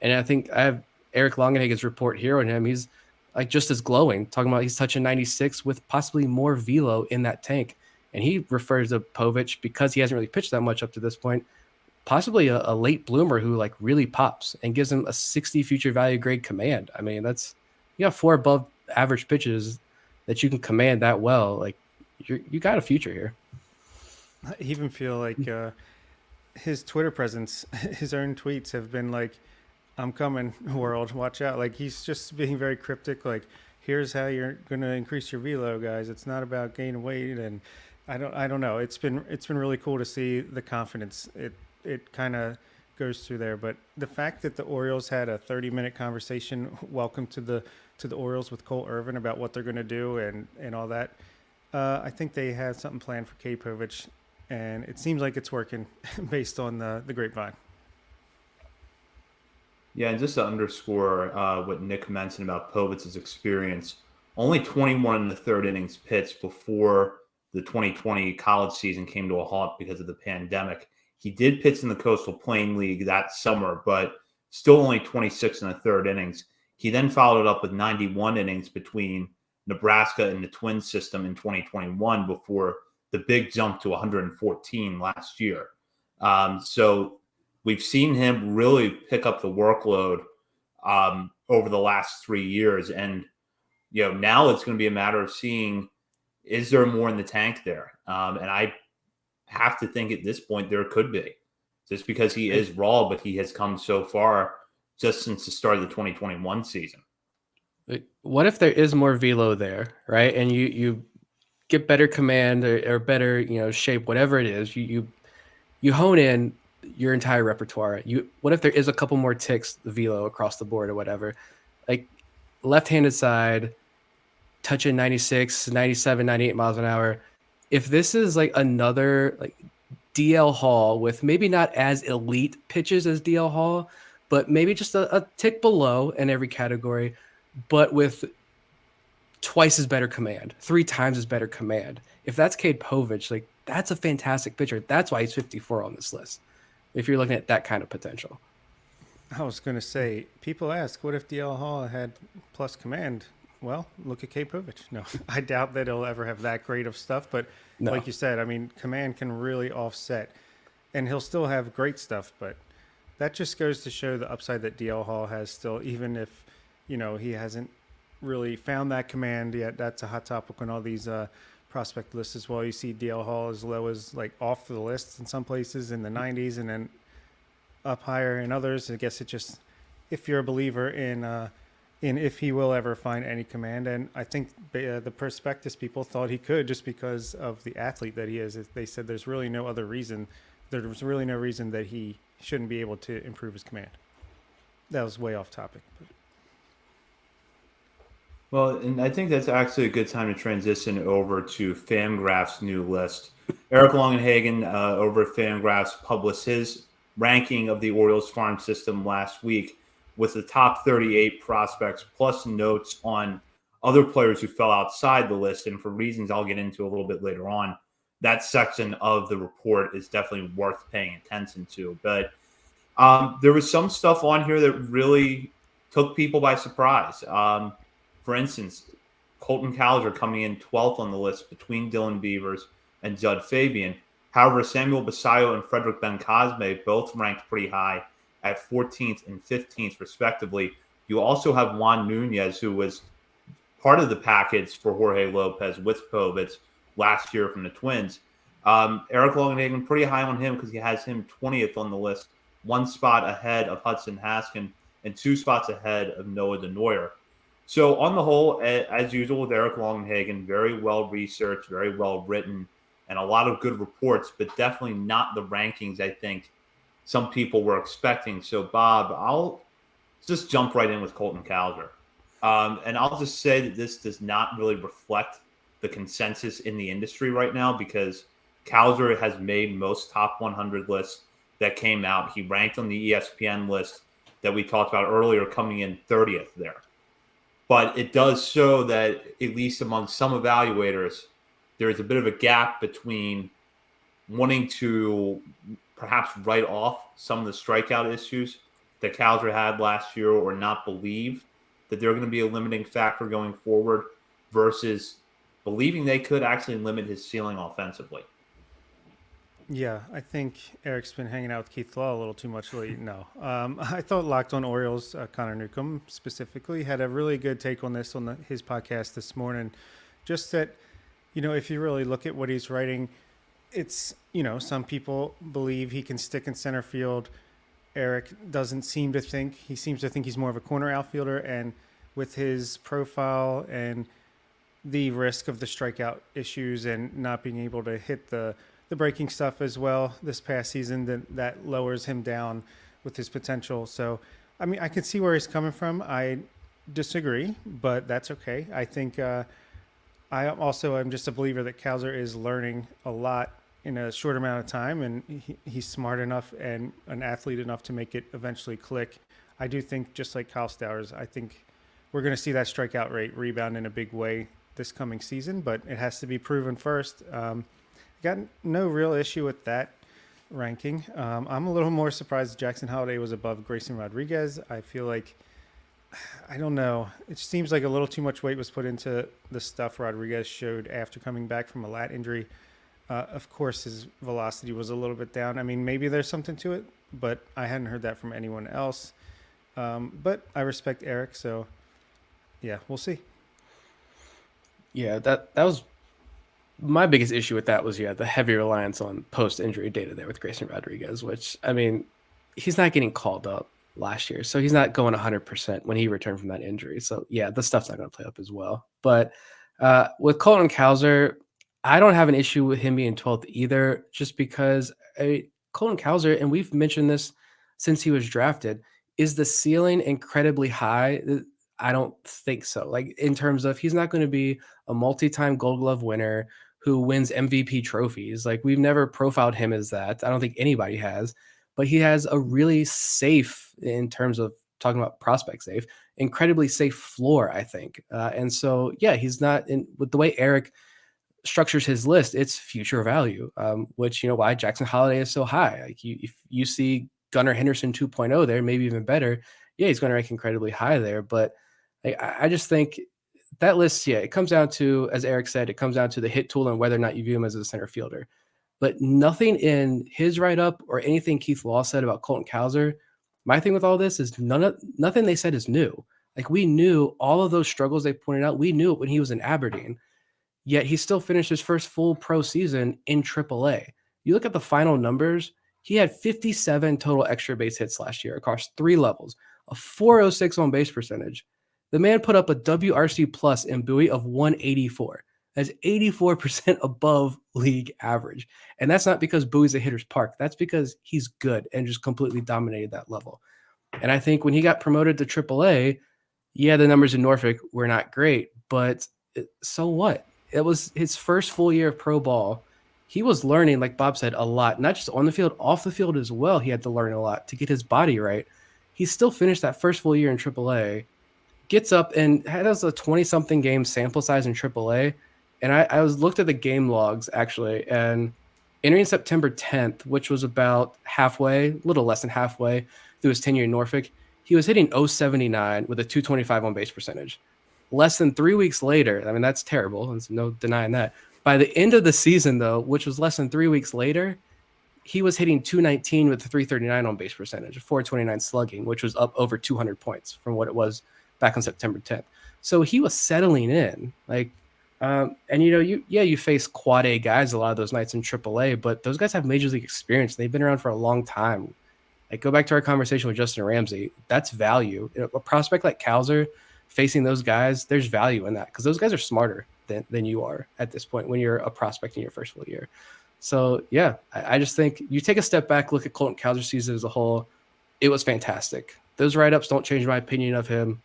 And I think I have Eric Longenhagen's report here on him. He's like just as glowing, talking about he's touching 96 with possibly more velo in that tank. And he refers to Povich because he hasn't really pitched that much up to this point, possibly a late bloomer who like really pops and gives him a 60 future value grade command. I mean, you got 4 above average pitches that you can command that well. Like you got a future here. I even feel like his Twitter presence, his own tweets have been like, I'm coming, world, watch out. Like he's just being very cryptic. Like, here's how you're going to increase your velo, guys. It's not about gaining weight. And I don't know. It's been really cool to see the confidence. It kind of goes through there. But the fact that the Orioles had a 30-minute conversation, welcome to the Orioles with Cole Irvin about what they're going to do and all that. I think they had something planned for Kate Povich, and it seems like it's working based on the grapevine. Yeah, and just to underscore what Nick mentioned about Povich's experience, only 21 in the third innings pitched before the 2020 college season came to a halt because of the pandemic. He did pitch in the Coastal Plain League that summer, but still only 26 in the third innings. He then followed up with 91 innings between Nebraska and the Twins system in 2021 before the big jump to 114 last year. So we've seen him really pick up the workload over the last 3 years. And, now it's going to be a matter of seeing, is there more in the tank there? And I have to think at this point there could be, just because he is raw, but he has come so far just since the start of the 2021 season. What if there is more velo there, right? And you get better command or better, shape, whatever it is, you hone in your entire repertoire. What if there is a couple more ticks, the velo across the board or whatever, like left-handed side, touching 96, 97, 98 miles an hour. If this is like another like DL Hall with maybe not as elite pitches as DL Hall, but maybe just a tick below in every category, but with twice as better command, 3 times as better command. If that's Cade Povich, like that's a fantastic pitcher. That's why he's 54 on this list. If you're looking at that kind of potential. I was going to say, people ask, what if DL Hall had plus command? Well, look at Kate Povich. No, I doubt that he'll ever have that great of stuff. But like you said, I mean, command can really offset. And he'll still have great stuff. But that just goes to show the upside that DL Hall has still, even if, he hasn't really found that command yet. That's a hot topic on all these prospect lists as well. You see DL Hall as low as like off the list in some places in the 90s and then up higher in others. I guess it just, if you're a believer in if he will ever find any command. And I think the prospectus people thought he could just because of the athlete that he is. They said there's really no other reason there's really no reason that he shouldn't be able to improve his command. That was way off topic. But. Well, and I think that's actually a good time to transition over to Fangraph's new list. Eric Longenhagen over at Fangraphs published his ranking of the Orioles farm system last week with the top 38 prospects plus notes on other players who fell outside the list. And for reasons I'll get into a little bit later on, that section of the report is definitely worth paying attention to. But there was some stuff on here that really took people by surprise. For instance, Colton Cowser coming in 12th on the list between Dylan Beavers and Judd Fabian. However, Samuel Basayo and Frederick Bencosme both ranked pretty high at 14th and 15th, respectively. You also have Juan Nunez, who was part of the package for Jorge Lopez with Povitz last year from the Twins. Eric Longenhagen, pretty high on him because he has him 20th on the list, one spot ahead of Hudson Haskin and 2 spots ahead of Noah DeNoyer. So on the whole, as usual with Eric Longenhagen, very well researched, very well written, and a lot of good reports, but definitely not the rankings I think some people were expecting. So Bob, I'll just jump right in with Colton Cowser. And I'll just say that this does not really reflect the consensus in the industry right now because Cowser has made most top 100 lists that came out. He ranked on the ESPN list that we talked about earlier, coming in 30th there. But it does show that, at least among some evaluators, there is a bit of a gap between wanting to perhaps write off some of the strikeout issues that Cowser had last year or not believe that they're going to be a limiting factor going forward versus believing they could actually limit his ceiling offensively. Yeah, I think Eric's been hanging out with Keith Law a little too much lately. No. I thought Locked on Orioles, Connor Newcomb specifically, had a really good take on this on his podcast this morning. Just that, if you really look at what he's writing, it's, some people believe he can stick in center field. Eric doesn't seem to think. He seems to think he's more of a corner outfielder. And with his profile and the risk of the strikeout issues and not being able to hit the breaking stuff as well this past season, that lowers him down with his potential. So, I mean, I can see where he's coming from. I disagree, but that's okay. I think I also am just a believer that Cowser is learning a lot in a short amount of time, and he's smart enough and an athlete enough to make it eventually click. I do think, just like Kyle Stowers, I think we're going to see that strikeout rate rebound in a big way this coming season, but it has to be proven first. Got no real issue with that ranking. I'm a little more surprised Jackson Holliday was above Grayson Rodriguez. I feel like, I don't know, it seems like a little too much weight was put into the stuff Rodriguez showed after coming back from a lat injury. Of course, his velocity was a little bit down. I mean, maybe there's something to it, but I hadn't heard that from anyone else. But I respect Eric, so yeah, we'll see. Yeah, that was my biggest issue with that was, the heavy reliance on post-injury data there with Grayson Rodriguez, which, I mean, he's not getting called up last year, so he's not going 100% when he returned from that injury. So, yeah, the stuff's not going to play up as well. But with Colton Cowser, I don't have an issue with him being 12th either, just because Colton Cowser, and we've mentioned this since he was drafted, is the ceiling incredibly high? I don't think so. Like, in terms of, he's not going to be a multi-time Gold Glove winner who wins MVP trophies. Like, we've never profiled him as that. I don't think anybody has, but he has a really safe, in terms of talking about prospect safe, incredibly safe floor, I think. And so, yeah, he's not in with the way Eric structures his list, it's future value, which, why Jackson Holliday is so high. Like, if you see Gunnar Henderson 2.0 there, maybe even better, yeah, he's going to rank incredibly high there. But I just think that list, yeah, it comes down to, as Eric said, it comes down to the hit tool and whether or not you view him as a center fielder. But nothing in his write-up or anything Keith Law said about Colton Cowser, my thing with all this is nothing they said is new. Like, we knew all of those struggles they pointed out. We knew it when he was in Aberdeen, yet he still finished his first full pro season in AAA. You look at the final numbers, he had 57 total extra base hits last year across 3 levels, a 406 on base percentage. The man put up a WRC plus in Bowie of 184. That's 84% above league average. And that's not because Bowie's a hitter's park. That's because he's good and just completely dominated that level. And I think when he got promoted to AAA, yeah, the numbers in Norfolk were not great, but so what? It was his first full year of pro ball. He was learning, like Bob said, a lot, not just on the field, off the field as well. He had to learn a lot to get his body right. He still finished that first full year in AAA, gets up and has a 20-something game sample size in AAA. And I was looked at the game logs, actually, and entering September 10th, which was about halfway, a little less than halfway through his tenure in Norfolk, he was hitting 079 with a 225 on base percentage. Less than 3 weeks later, I mean, that's terrible. There's no denying that. By the end of the season, though, which was less than 3 weeks later, he was hitting 219 with a 339 on base percentage, 429 slugging, which was up over 200 points from what it was back on September 10th. So he was settling in. And you face quad A guys a lot of those nights in AAA, but those guys have major league experience. They've been around for a long time. Like, go back to our conversation with Justin Ramsey. That's value. A prospect like Cowser facing those guys, there's value in that because those guys are smarter than you are at this point when you're a prospect in your first full year. So, yeah, I just think you take a step back, look at Colton Cowser's season as a whole. It was fantastic. Those write-ups don't change my opinion of him.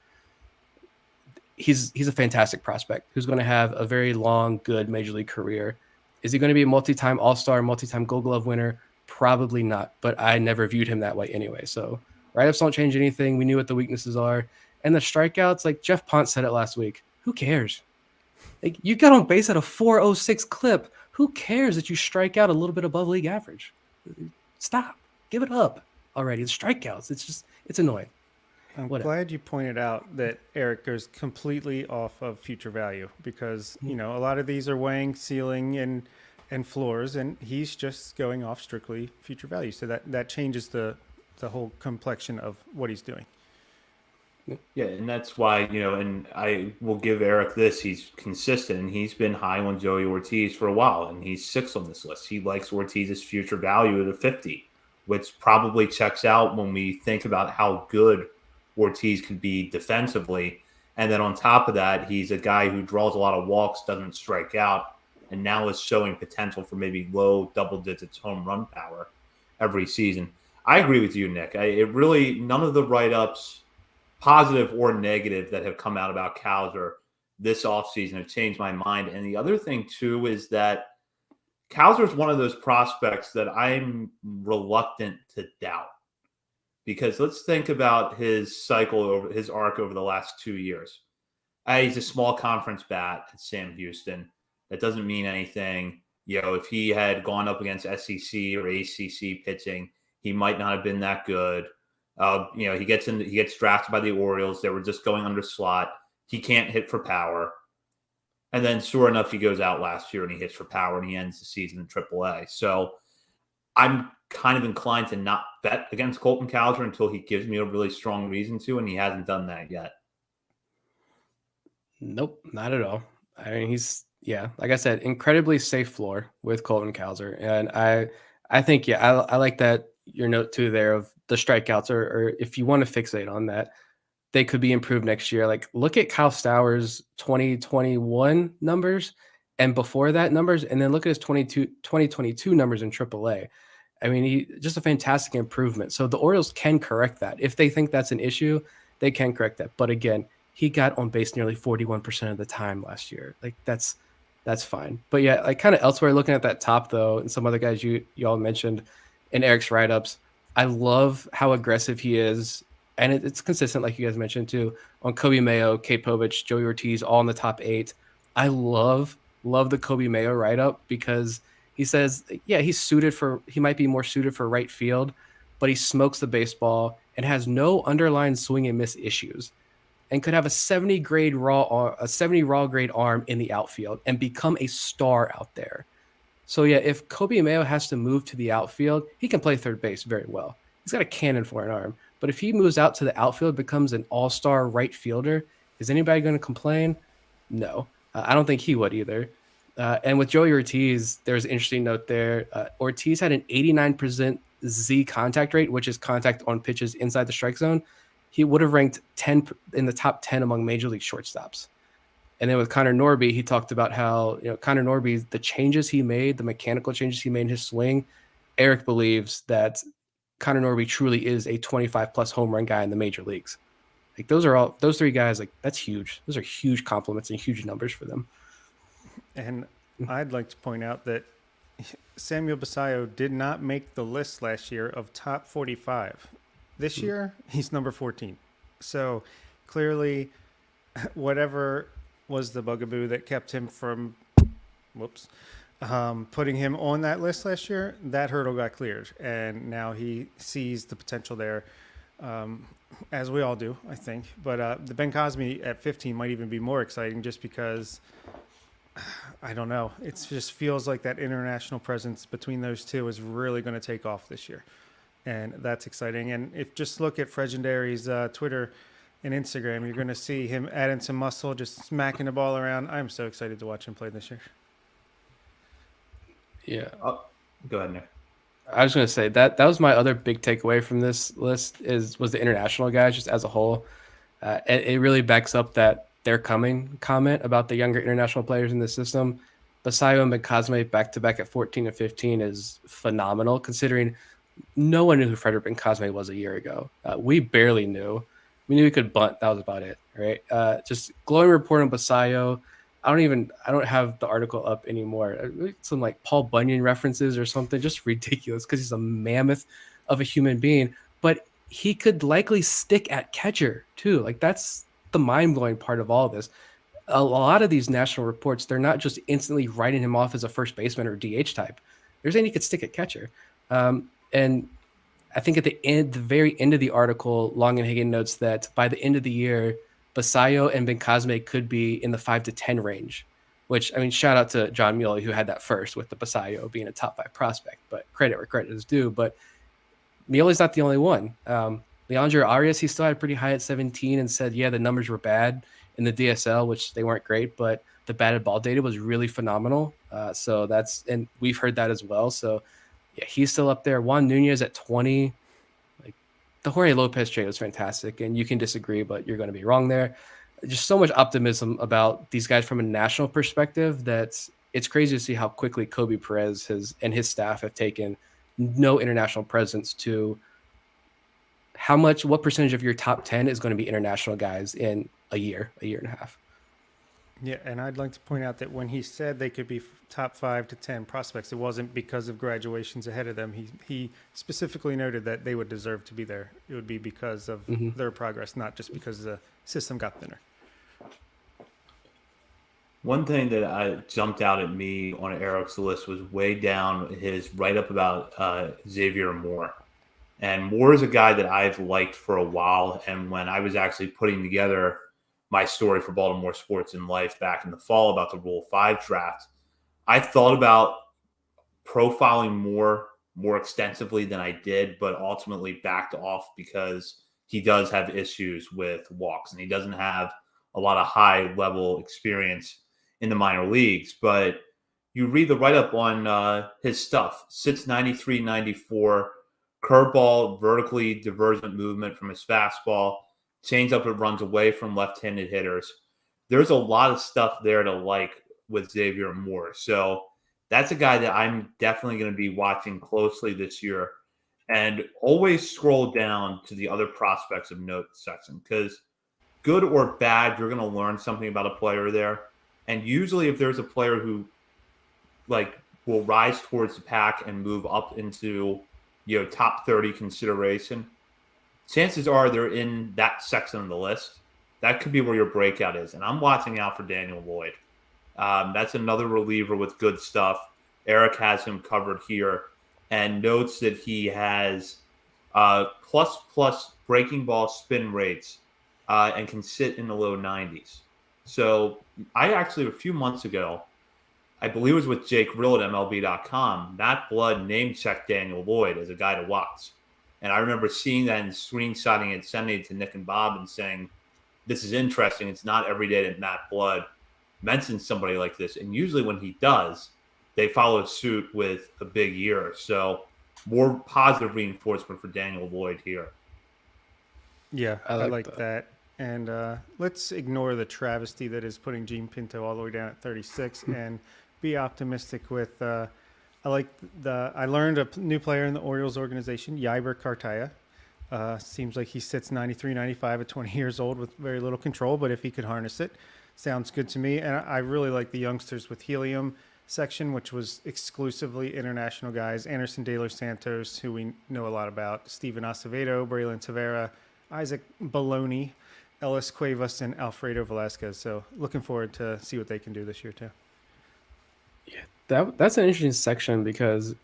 He's a fantastic prospect who's going to have a very long, good major league career. Is he going to be a multi-time All-Star, multi-time Gold Glove winner? Probably not, but I never viewed him that way anyway. So write-ups don't change anything. We knew what the weaknesses are. And the strikeouts, like Jeff Pont said it last week, who cares? Like, you got on base at a 406 clip. Who cares that you strike out a little bit above league average? Stop. Give it up already. It's strikeouts. It's annoying. I'm glad you pointed out that Eric goes completely off of future value because, a lot of these are weighing ceiling and floors, and he's just going off strictly future value. So that changes the whole complexion of what he's doing. Yeah, and that's why, and I will give Eric this. He's consistent, and he's been high on Joey Ortiz for a while, and he's 6th on this list. He likes Ortiz's future value at a 50, which probably checks out when we think about how good Ortiz could be defensively. And then on top of that, he's a guy who draws a lot of walks, doesn't strike out, and now is showing potential for maybe low double digits home run power every season. I agree with you, Nick. None of the write-ups, positive or negative, that have come out about Cowser this offseason have changed my mind. And the other thing, too, is that Cowser is one of those prospects that I'm reluctant to doubt. Because let's think about his his arc over the last 2 years. He's a small conference bat at Sam Houston. That doesn't mean anything. If he had gone up against SEC or ACC pitching, he might not have been that good. He gets drafted by the Orioles. They were just going under slot. He can't hit for power. And then sure enough, he goes out last year and he hits for power and he ends the season in AAA. So I'm kind of inclined to not bet against Colton Cowser until he gives me a really strong reason to, and he hasn't done that yet. Nope, not at all. I mean, he's, like I said, incredibly safe floor with Colton Cowser. And I think, I like that your note too there of the strikeouts, or if you want to fixate on that, they could be improved next year. Like, look at Kyle Stowers' 2021 numbers and before that numbers, and then look at his 2022 numbers in AAA. I mean, just a fantastic improvement. So the Orioles can correct that. If they think that's an issue, they can correct that. But again, he got on base nearly 41% of the time last year. Like, that's fine. But yeah, like, kind of elsewhere, looking at that top though, and some other guys y'all mentioned in Eric's write-ups, I love how aggressive he is. And it's consistent, like you guys mentioned too, on Kobe Mayo, Kate Povich, Joey Ortiz, all in the top 8. I love the Kobe Mayo write-up because he says, he might be more suited for right field, but he smokes the baseball and has no underlying swing and miss issues, and could have a 70 raw grade arm in the outfield and become a star out there. So yeah, if Kobe Mayo has to move to the outfield, he can play third base very well. He's got a cannon for an arm, but if he moves out to the outfield, becomes an all-star right fielder, is anybody going to complain? No, I don't think he would either. And with Joey Ortiz, there's an interesting note there. Ortiz had an 89% Z contact rate, which is contact on pitches inside the strike zone. He would have ranked in the top 10 among major league shortstops. And then with Connor Norby, he talked about how, Connor Norby, the changes he made, the mechanical changes he made in his swing, Eric believes that Connor Norby truly is a 25 plus home run guy in the major leagues. Like those three guys, like that's huge. Those are huge compliments and huge numbers for them. And I'd like to point out that Samuel Basayo did not make the list last year of top 45. This year, he's number 14. So clearly, whatever was the bugaboo that kept him from, putting him on that list last year, that hurdle got cleared. And now he sees the potential there, as we all do, I think. But the Ben Cosme at 15 might even be more exciting just because, I don't know. It just feels like that international presence between those two is really going to take off this year. And that's exciting. And if just look at Fregendary's Twitter and Instagram, you're going to see him adding some muscle, just smacking the ball around. I'm so excited to watch him play this year. Yeah. Go ahead, Nick. I was going to say that was my other big takeaway from this list was the international guys just as a whole. It really backs up that they're coming comment about the younger international players in the system. Basayo and Ben Cosme back-to-back at 14 and 15 is phenomenal, considering no one knew who Frederick Ben Cosme was a year ago. We barely knew. We knew he could bunt. That was about it, right? Just glowing report on Basayo. I don't have the article up anymore. Some like Paul Bunyan references or something, just ridiculous because he's a mammoth of a human being. But he could likely stick at catcher too. Like that's the mind-blowing part of all of this. A lot of these national reports, they're not just instantly writing him off as a first baseman or DH type. They're saying he could stick at catcher. And I think at the very end of the article, Longenhagen notes that by the end of the year, Basayo and Ben Cosme could be in the 5 to 10 range, which, I mean, shout out to John Muley, who had that first with the Basayo being a top 5 prospect, but credit where credit is due. But Muley's not the only one. Leandro Arias, he still had pretty high at 17 and said, yeah, the numbers were bad in the DSL, which they weren't great, but the batted ball data was really phenomenal. And we've heard that as well. So yeah, he's still up there. Juan Nunez at 20. Like the Jorge Lopez trade was fantastic, and you can disagree, but you're going to be wrong there. Just so much optimism about these guys from a national perspective that it's crazy to see how quickly Kobe Perez and his staff have taken no international presence to what percentage of your top 10 is going to be international guys in a year and a half. Yeah, and I'd like to point out that when he said they could be top 5 to 10 prospects, it wasn't because of graduations ahead of them. He specifically noted that they would deserve to be there. It would be because of their progress, not just because the system got thinner. One thing that jumped out at me on Eric's list was way down his write-up about Xavier Moore. And Moore is a guy that I've liked for a while. And when I was actually putting together my story for Baltimore Sports and Life back in the fall about the Rule 5 draft, I thought about profiling more extensively than I did, but ultimately backed off because he does have issues with walks and he doesn't have a lot of high-level experience in the minor leagues. But you read the write-up on his stuff, sits 93, 94, curveball, vertically divergent movement from his fastball, changeup, it runs away from left-handed hitters. There's a lot of stuff there to like with Xavier Moore. So that's a guy that I'm definitely going to be watching closely this year. And always scroll down to the other prospects of note section because good or bad, you're going to learn something about a player there. And usually if there's a player who will rise towards the pack and move up into top 30 consideration, chances are they're in that section of the list. That could be where your breakout is. And I'm watching out for Daniel Lloyd. That's another reliever with good stuff. Eric has him covered here and notes that he has plus breaking ball spin rates and can sit in the low 90s. So I actually, a few months ago, I believe it was with Jake Rill at MLB.com, Matt Blood name-checked Daniel Lloyd as a guy to watch. And I remember seeing that and screenshotting it, sending it to Nick and Bob and saying, this is interesting. It's not every day that Matt Blood mentions somebody like this. And usually when he does, they follow suit with a big year. So more positive reinforcement for Daniel Lloyd here. Yeah, I like that. And let's ignore the travesty that is putting Gene Pinto all the way down at 36 and be optimistic with. I learned a new player in the Orioles organization, Yeiber Cartaya. Seems like he sits 93, 95 at 20 years old with very little control, but if he could harness it, sounds good to me. And I really like the youngsters with Helium section, which was exclusively international guys. Anderson De Los Santos, who we know a lot about, Steven Acevedo, Braylon Tavera, Isaac Baloney, Ellis Cuevas, and Alfredo Velasquez. So looking forward to see what they can do this year too. Yeah, that's an interesting section because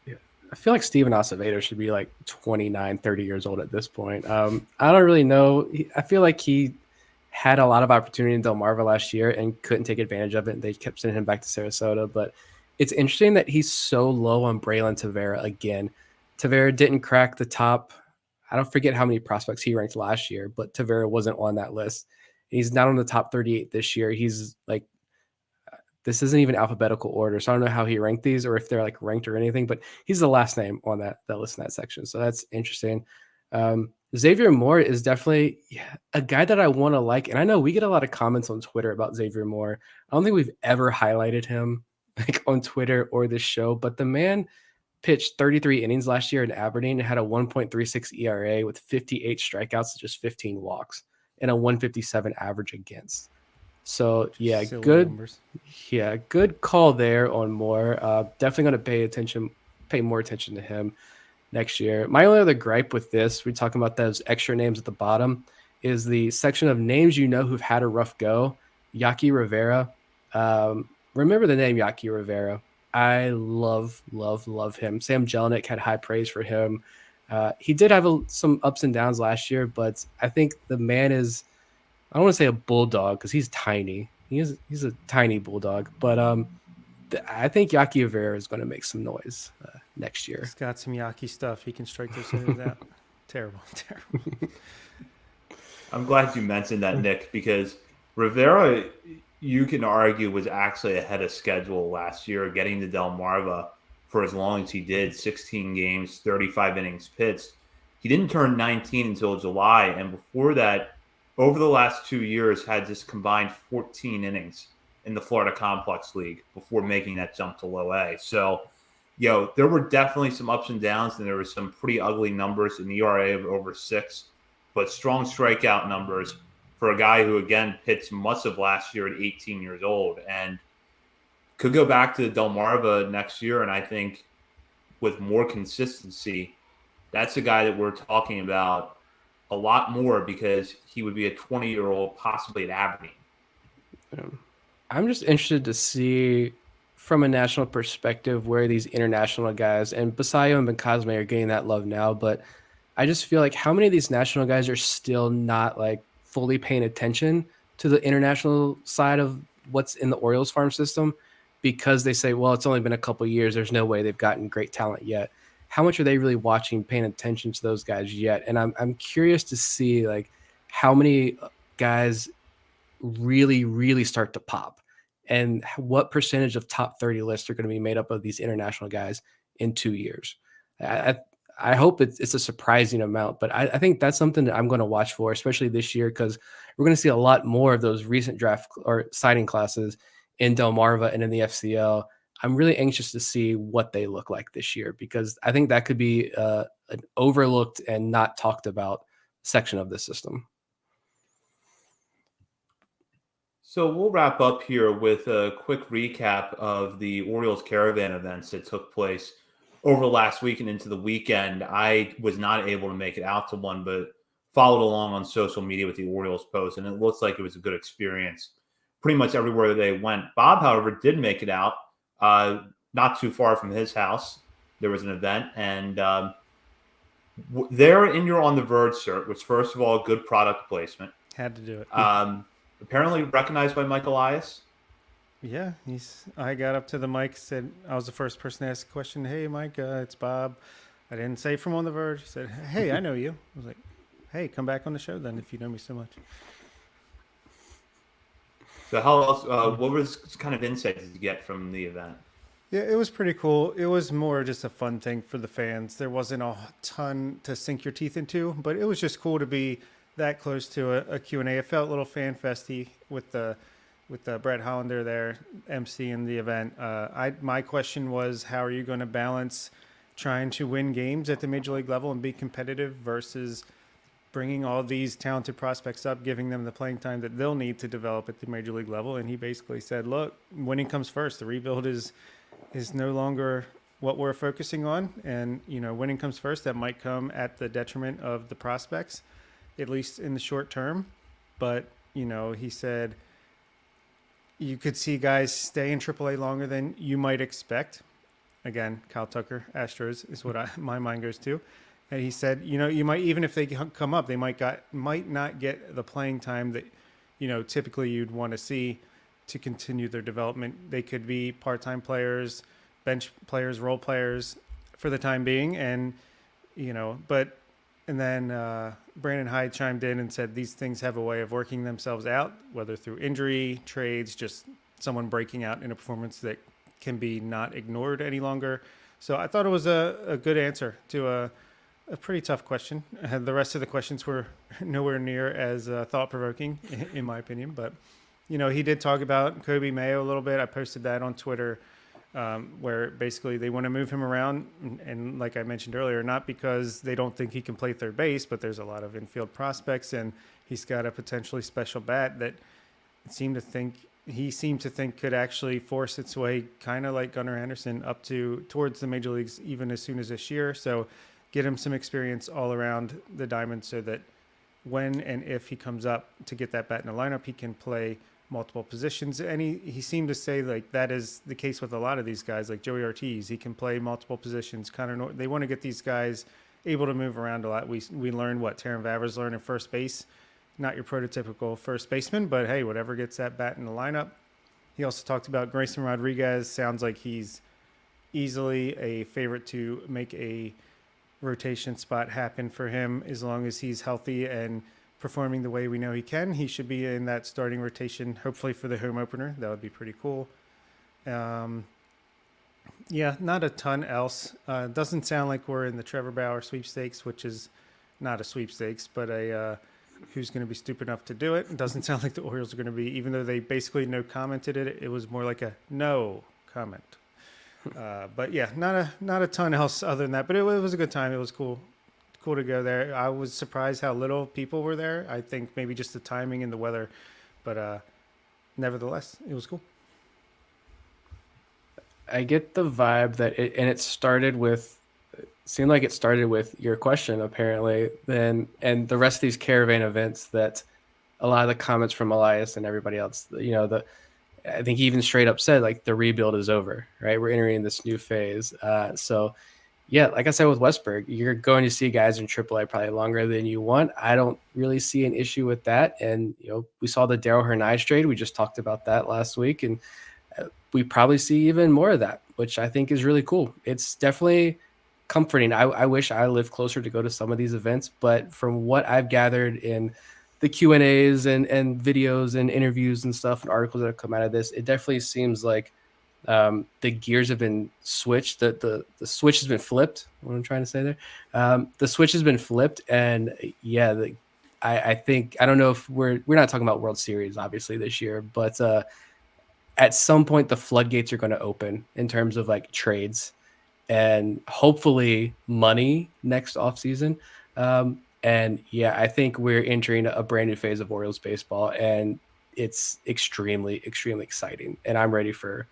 I feel like Steven Acevedo should be like 29, 30 years old at this point. I don't really know. I feel like he had a lot of opportunity in Delmarva last year and couldn't take advantage of it. They kept sending him back to Sarasota. But it's interesting that he's so low on Braylon Tavera again. Tavera didn't crack the top. I don't forget how many prospects he ranked last year, but Tavera wasn't on that list. He's not on the top 38 this year. He's like, this isn't even alphabetical order, so I don't know how he ranked these or if they're like ranked or anything, but he's the last name on that list in that section. So that's interesting. Xavier Moore is definitely a guy that I want to like. And I know we get a lot of comments on Twitter about Xavier Moore. I don't think we've ever highlighted him like on Twitter or this show, but the man pitched 33 innings last year in Aberdeen and had a 1.36 ERA with 58 strikeouts, just 15 walks, and a 157 average against. So yeah, Silly good. numbers. Yeah, good call there on Moore. Definitely going to pay more attention to him next year. My only other gripe with this, we're talking about those extra names at the bottom, is the section of names who've had a rough go. Yaki Rivera. Remember the name Yaki Rivera. I love him. Sam Jelinek had high praise for him. He did have some ups and downs last year, but I think the man is, I don't want to say a bulldog because he's tiny. He's a tiny bulldog, but I think Yaki Rivera is going to make some noise next year. He's got some Yaki stuff. He can strike those hitters out. Terrible. I'm glad you mentioned that, Nick, because Rivera, you can argue, was actually ahead of schedule last year, getting to Delmarva for as long as he did, 16 games, 35 innings pitched. He didn't turn 19 until July, and before that, over the last 2 years, had just combined 14 innings in the Florida Complex League before making that jump to low A. So, there were definitely some ups and downs, and there were some pretty ugly numbers, an ERA of over 6, but strong strikeout numbers for a guy who, again, pitched much of last year at 18 years old and could go back to Delmarva next year. And I think with more consistency, that's a guy that we're talking about a lot more because he would be a 20-year-old possibly at Aberdeen. I'm just interested to see from a national perspective where these international guys, and Basayo and Ben Cosme are getting that love now, but I just feel like how many of these national guys are still not like fully paying attention to the international side of what's in the Orioles farm system because they say, well, it's only been a couple of years. There's no way they've gotten great talent yet. How much are they really watching, paying attention to those guys yet? And I'm curious to see like how many guys really, really start to pop and what percentage of top 30 lists are going to be made up of these international guys in 2 years. I hope it's a surprising amount, but I think that's something that I'm going to watch for, especially this year, because we're going to see a lot more of those recent draft or signing classes in Delmarva and in the FCL. I'm really anxious to see what they look like this year because I think that could be an overlooked and not talked about section of the system. So we'll wrap up here with a quick recap of the Orioles Caravan events that took place over the last week and into the weekend. I was not able to make it out to one, but followed along on social media with the Orioles post, and it looks like it was a good experience pretty much everywhere that they went. Bob, however, did make it out, not too far from his house. There was an event, and there in your On the Verge shirt, which, first of all, good product placement. Had to do it. Apparently recognized by Mike Elias. Yeah, I got up to the mic, said I was the first person to ask a question. Hey, Mike, it's Bob. I didn't say from On the Verge. He said, hey, I know you. I was like, hey, come back on the show then if you know me so much. So how else? What was kind of insight did you get from the event? Yeah, it was pretty cool. It was more just a fun thing for the fans. There wasn't a ton to sink your teeth into, but it was just cool to be that close to a Q&A. It felt a little fan festy with Brett Hollander there emceeing the event. My question was, how are you going to balance trying to win games at the major league level and be competitive versus bringing all these talented prospects up, giving them the playing time that they'll need to develop at the major league level? And he basically said, look, winning comes first. The rebuild is no longer what we're focusing on. And, winning comes first. That might come at the detriment of the prospects, at least in the short term. But, he said you could see guys stay in AAA longer than you might expect. Again, Kyle Tucker, Astros is what my mind goes to. And he said, you might, even if they come up, they might not get the playing time that, typically you'd want to see to continue their development. They could be part-time players, bench players, role players for the time being. And, and then Brandon Hyde chimed in and said these things have a way of working themselves out, whether through injury, trades, just someone breaking out in a performance that can be not ignored any longer. So I thought it was a good answer to a pretty tough question. The rest of the questions were nowhere near as thought-provoking, in my opinion. But, he did talk about Kobe Mayo a little bit. I posted that on Twitter, where basically they want to move him around. And like I mentioned earlier, not because they don't think he can play third base, but there's a lot of infield prospects, and he's got a potentially special bat that he seemed to think could actually force its way, kind of like Gunnar Anderson, up towards the major leagues even as soon as this year. So get him some experience all around the diamond so that when and if he comes up to get that bat in the lineup, he can play multiple positions. And he seemed to say like that is the case with a lot of these guys, like Joey Ortiz. He can play multiple positions. They want to get these guys able to move around a lot. We learned what Taron Vavra's learned in first base. Not your prototypical first baseman, but hey, whatever gets that bat in the lineup. He also talked about Grayson Rodriguez. Sounds like he's easily a favorite to make a rotation spot happen for him as long as he's healthy and performing the way we know he can. He should be in that starting rotation, hopefully for the home opener. That would be pretty cool. Yeah, not a ton else. Doesn't sound like we're in the Trevor Bauer sweepstakes, which is not a sweepstakes, but who's going to be stupid enough to do it. It doesn't sound like the Orioles are going to be, even though they basically no commented it. It was more like a no comment. But yeah, not a ton else other than that. But it was a good time. It was cool to go there. I was surprised how little people were there. I think maybe just the timing and the weather, but nevertheless, it was cool. I get the vibe that it started with your question apparently, and the rest of these caravan events, that a lot of the comments from Elias and everybody else, I think he even straight up said like the rebuild is over, right? We're entering this new phase. So yeah, like I said with Westberg, you're going to see guys in AAA probably longer than you want. I don't really see an issue with that. And we saw the Darryl Hernaiz trade. We just talked about that last week, and we probably see even more of that, which I think is really cool. It's definitely comforting. I wish I lived closer to go to some of these events, but from what I've gathered in the Q&As and videos and interviews and stuff and articles that have come out of this, it definitely seems like the gears have been switched. The switch has been flipped. What I'm trying to say there, the switch has been flipped, and yeah, I think, I don't know if we're not talking about World Series obviously this year, but at some point the floodgates are going to open in terms of like trades and hopefully money next offseason. And yeah, I think we're entering a brand new phase of Orioles baseball, and it's extremely, extremely exciting. And I'm ready for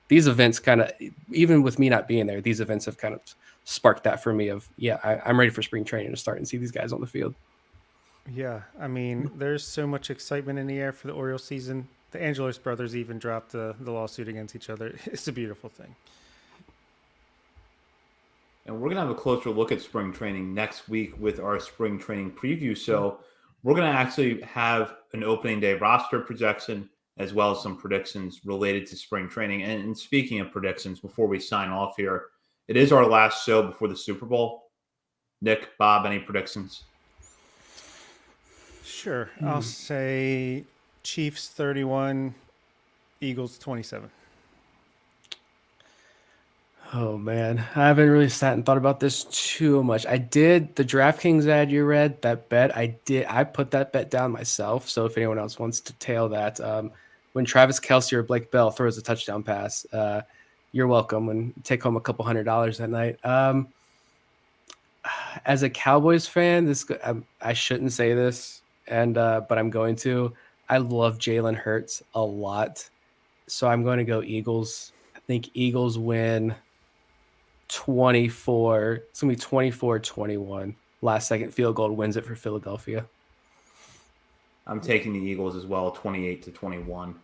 these events. Kind of, even with me not being there, these events have kind of sparked that for me of, yeah, I'm ready for spring training to start and see these guys on the field. Yeah, I mean, there's so much excitement in the air for the Orioles season. The Angelos brothers even dropped the lawsuit against each other. It's a beautiful thing. And we're going to have a closer look at spring training next week with our spring training preview. So we're going to actually have an opening day roster projection as well as some predictions related to spring training. And speaking of predictions, before we sign off here, it is our last show before the Super Bowl. Nick, Bob, any predictions? Sure. I'll say Chiefs 31, Eagles 27. Oh man, I haven't really sat and thought about this too much. I did the DraftKings ad you read, that bet. I put that bet down myself. So if anyone else wants to tail that, when Travis Kelce or Blake Bell throws a touchdown pass, you're welcome and take home a couple $100 that night. As a Cowboys fan, I shouldn't say this, and but I'm going to. I love Jalen Hurts a lot, so I'm going to go Eagles. I think Eagles win 24. It's going to be 24-21. Last second field goal wins it for Philadelphia. I'm taking the Eagles as well, 28-21.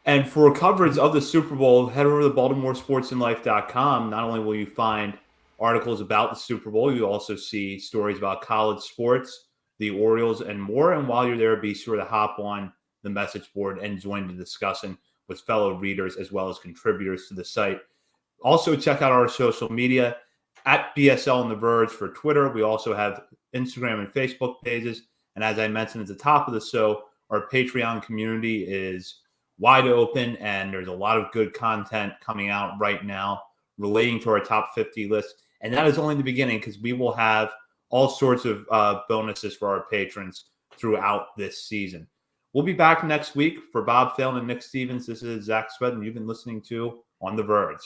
And for coverage of the Super Bowl, head over to BaltimoreSportsAndLife.com. Not only will you find articles about the Super Bowl, you also see stories about college sports, the Orioles, and more. And while you're there, be sure to hop on the message board and join the discussion with fellow readers as well as contributors to the site. Also, check out our social media at BSL and The Verge for Twitter. We also have Instagram and Facebook pages. And as I mentioned at the top of the show, our Patreon community is wide open, and there's a lot of good content coming out right now relating to our top 50 list. And that is only the beginning, because we will have all sorts of bonuses for our patrons throughout this season. We'll be back next week. For Bob Phelan and Nick Stevens, this is Zach Swed, and you've been listening to On the Verge.